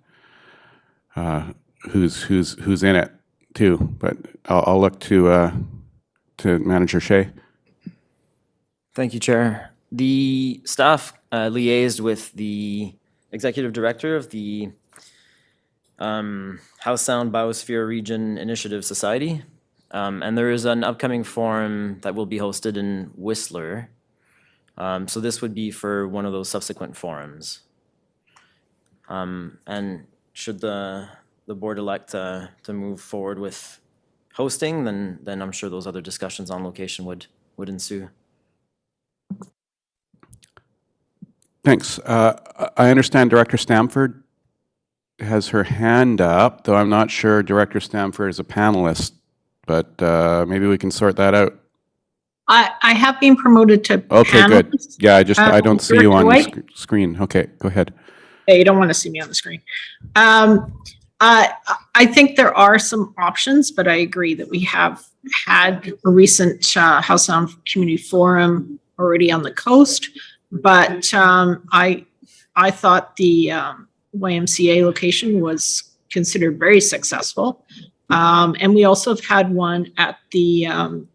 who's in it too. But I'll look to Manager Shea. Thank you, Chair. The staff liaised with the executive director of the Howe Sound Biosphere Region Initiative Society. And there is an upcoming forum that will be hosted in Whistler. So this would be for one of those subsequent forums. And should the board elect to move forward with hosting, then I'm sure those other discussions on location would ensue. Thanks. I understand Director Stamford has her hand up, though I'm not sure Director Stamford is a panelist, but maybe we can sort that out. I have been promoted to Okay, panelist. good. Yeah, I don't see you on Director the screen. Okay, go ahead. Yeah, you don't want to see me on the screen. I think there are some options, but I agree that we have had a recent Howe Sound Community Forum already on the coast, but I thought the YMCA location was considered very successful. And we also have had one at the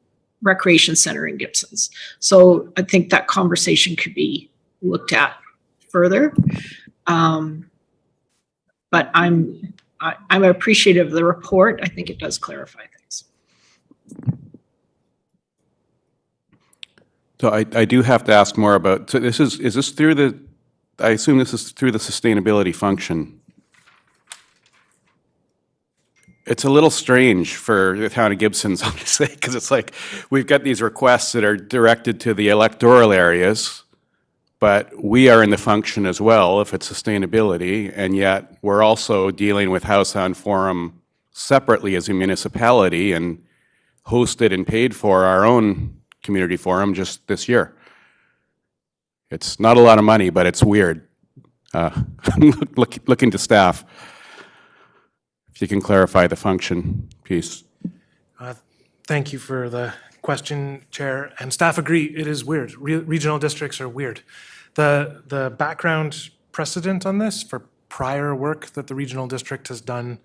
Recreation Center in Gibsons. So I think that conversation could be looked at further. But I'm appreciative of the report. I think it does clarify things. So I do have to ask more about, so is this through the, I assume this is through the sustainability function. It's a little strange for the town of Gibsons, honestly, because it's like we've got these requests that are directed to the electoral areas, but we are in the function as well if it's sustainability, and yet we're also dealing with Howe Sound Forum separately as a municipality and hosted and paid for our own community forum just this year. It's not a lot of money, but it's weird. I'm looking to staff. If you can clarify the function piece. Thank you for the question, Chair. And staff agree, it is weird. Regional districts are weird. The background precedent on this for prior work that the regional district has done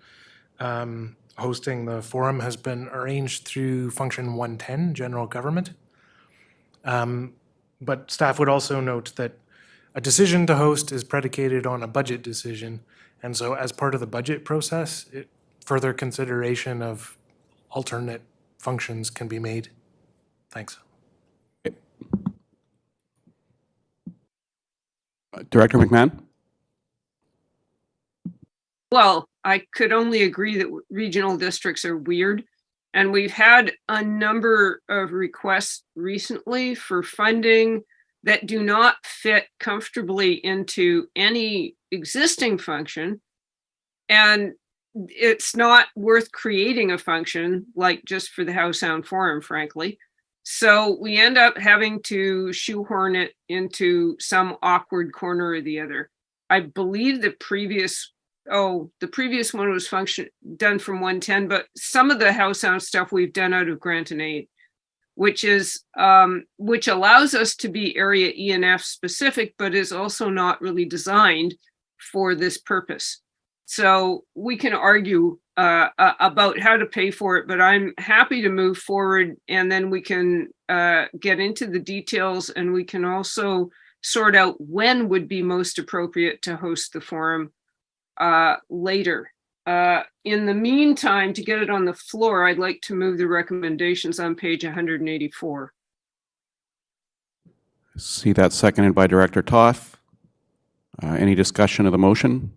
hosting the forum has been arranged through Function 110, General Government. But staff would also note that a decision to host is predicated on a budget decision. And so as part of the budget process, further consideration of alternate functions can be made. Thanks. Director McMahon? Well, I could only agree that regional districts are weird. And we've had a number of requests recently for funding that do not fit comfortably into any existing function. And it's not worth creating a function like just for the Howe Sound Forum, frankly. So we end up having to shoehorn it into some awkward corner or the other. I believe the previous the previous one was done from 110, but some of the house sound stuff we've done out of grant and aid, which allows us to be area E&F specific, but is also not really designed for this purpose. So we can argue about how to pay for it, but I'm happy to move forward, and then we can get into the details, and we can also sort out when would be most appropriate to host the forum later. In the meantime, to get it on the floor, I'd like to move the recommendations on page 184. See that seconded by Director Toth. Any discussion of the motion?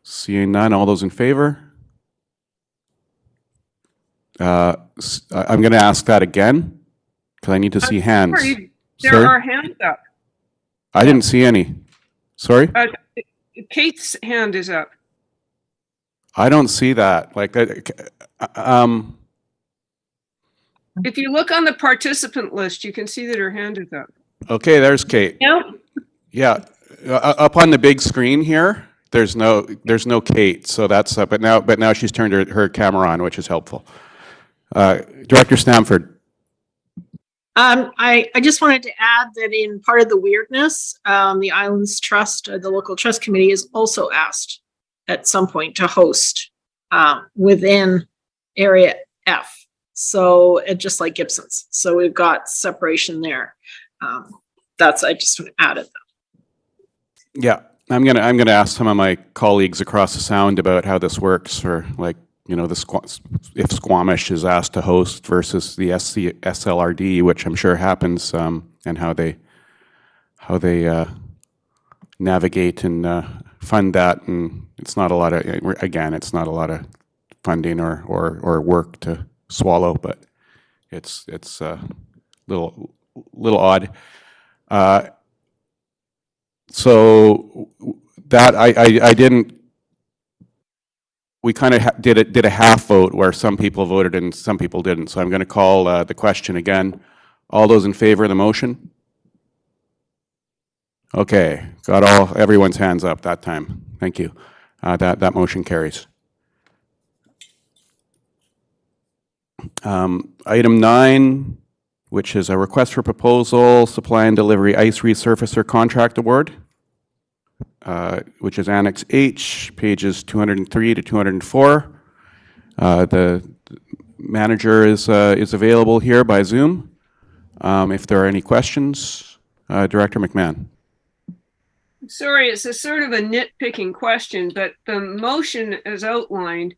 Seeing none, all those in favor? I'm going to ask that again because I need to see hands. Sorry, there Sorry? are hands up. I didn't see any. Sorry? Kate's hand is up. I don't see that. Like, If you look on the participant list, you can see that her hand is up. okay, there's Kate. No. Yeah, up on the big screen here, there's no Kate. So that's but now she's turned her camera on, which is helpful. Director Stamford. I just wanted to add that in part of the weirdness, the Islands Trust, the local trust committee, is also asked at some point to host within Area F. So just like Gibson's. So we've got separation there. I just want to add it. Yeah, I'm gonna ask some of my colleagues across the Sound about how this works for, like, you know, if Squamish is asked to host versus the SLRD, which I'm sure happens, and how they navigate and fund that. And it's not a lot of funding or work to swallow, but it's a little odd. So that I didn't. We kind of did a half vote where some people voted and some people didn't. So I'm going to call the question again. All those in favor of the motion? Okay, got everyone's hands up that time. Thank you. That motion carries. Item 9, which is a request for proposal, supply and delivery ice resurfacer contract award, which is Annex H, pages 203 to 204. The manager is available here by Zoom. If there are any questions, Director McMahon. Sorry, it's a sort of a nitpicking question, but the motion as outlined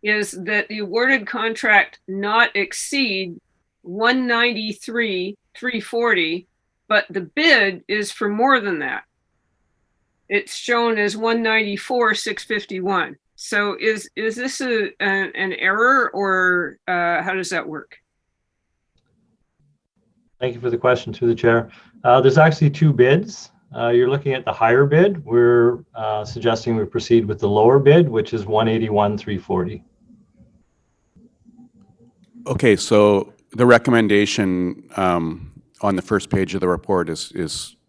is that the awarded contract not exceed 193,340, but the bid is for more than that. It's shown as 194,651. So is this an error, or how does that work? Thank you for the question, through the chair. There's actually two bids. You're looking at the higher bid. We're suggesting we proceed with the lower bid, which is 181,340. Okay, so the recommendation on the first page of the report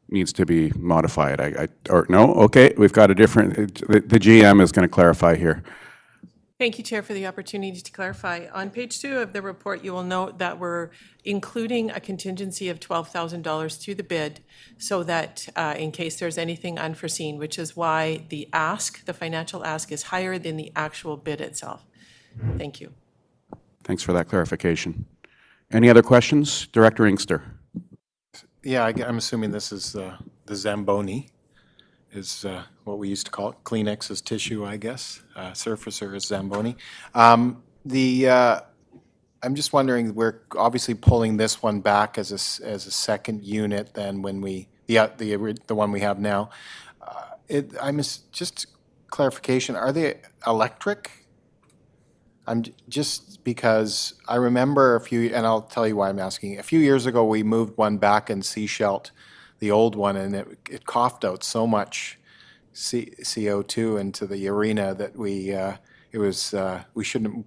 needs to be modified. Or no? Okay, we've got a different. The GM is going to clarify here. Thank you, Chair, for the opportunity to clarify. On page 2 of the report, you will note that we're including a contingency of $12,000 to the bid so that in case there's anything unforeseen, which is why the financial ask is higher than the actual bid itself. Thank you. Thanks for that clarification. Any other questions? Director Inkster. Yeah, I'm assuming this is the Zamboni is what we used to call it. Kleenex is tissue, I guess. Surfacer is Zamboni. I'm just wondering, we're obviously pulling this one back as a second unit than when the one we have now. Just clarification, are they electric? I'm just because I remember and I'll tell you why I'm asking. A few years ago, we moved one back in Seashelt, the old one, and it coughed out so much CO2 into the arena that we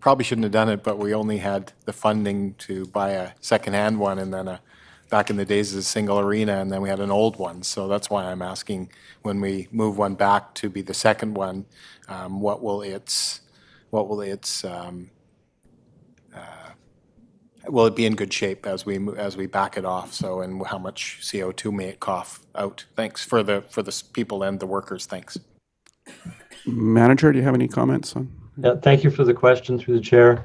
probably shouldn't have done it, but we only had the funding to buy a secondhand one and then a back in the days as a single arena, and then we had an old one. So that's why I'm asking, when we move one back to be the second one, what will its will it be in good shape as we back it off? So, and how much CO2 may it cough out? Thanks for the people and the workers. Thanks. Manager, do you have any comments on? Yeah, thank you for the question through the chair.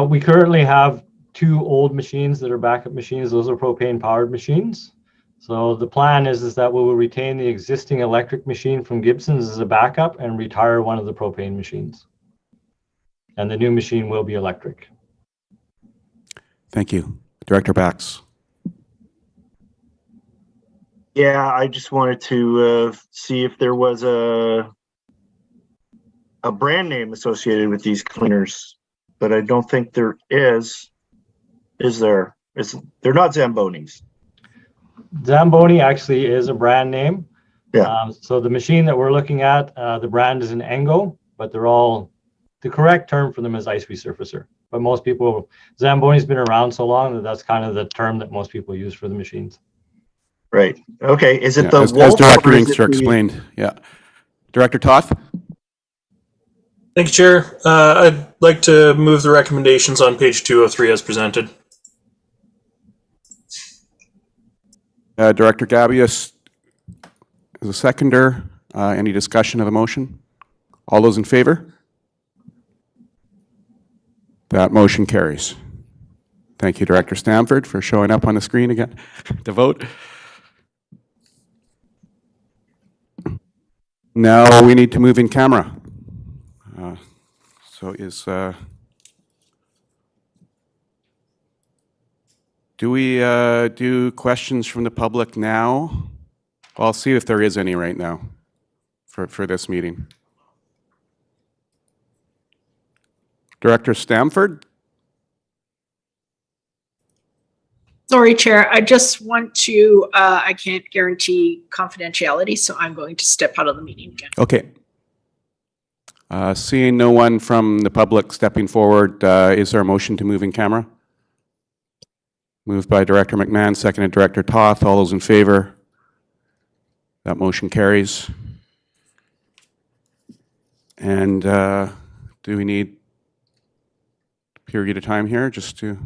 We currently have 2 old machines that are backup machines. Those are propane powered machines. So the plan is that we will retain the existing electric machine from Gibson's as a backup and retire one of the propane machines. And the new machine will be electric. Thank you. Director Bax. Yeah, I just wanted to see if there was a brand name associated with these cleaners, but I don't think there is. Is there? They're not Zambonis. Zamboni actually is a brand name. Yeah. So the machine that we're looking at, the brand is an Engo, but they're all, the correct term for them is ice resurfacer. But most people, Zamboni's been around so long that that's kind of the term that most people use for the machines. Right. Okay. Is it Yeah, the as Wolf Director or is it Inkster the- explained? Yeah. Director Toth? Thank you, Chair. I'd like to move the recommendations on page 203 as presented. Director Gabius is a seconder. Any discussion of the motion? All those in favor? That motion carries. Thank you, Director Stamford, for showing up on the screen again to vote. Now we need to move in camera. Do we do questions from the public now? I'll see if there is any right now for this meeting. Director Stamford? Sorry, Chair. I just want to, I can't guarantee confidentiality, so I'm going to step out of the meeting again. Okay. Seeing no one from the public stepping forward, is there a motion to move in camera? Moved by Director McMahon, seconded Director Toth. All those in favor? That motion carries. And do we need a period of time here just to...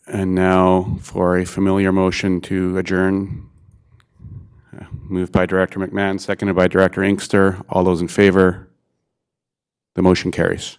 And now for a familiar motion to adjourn. Moved by Director McMahon, seconded by Director Inkster. All those in favor? The motion carries.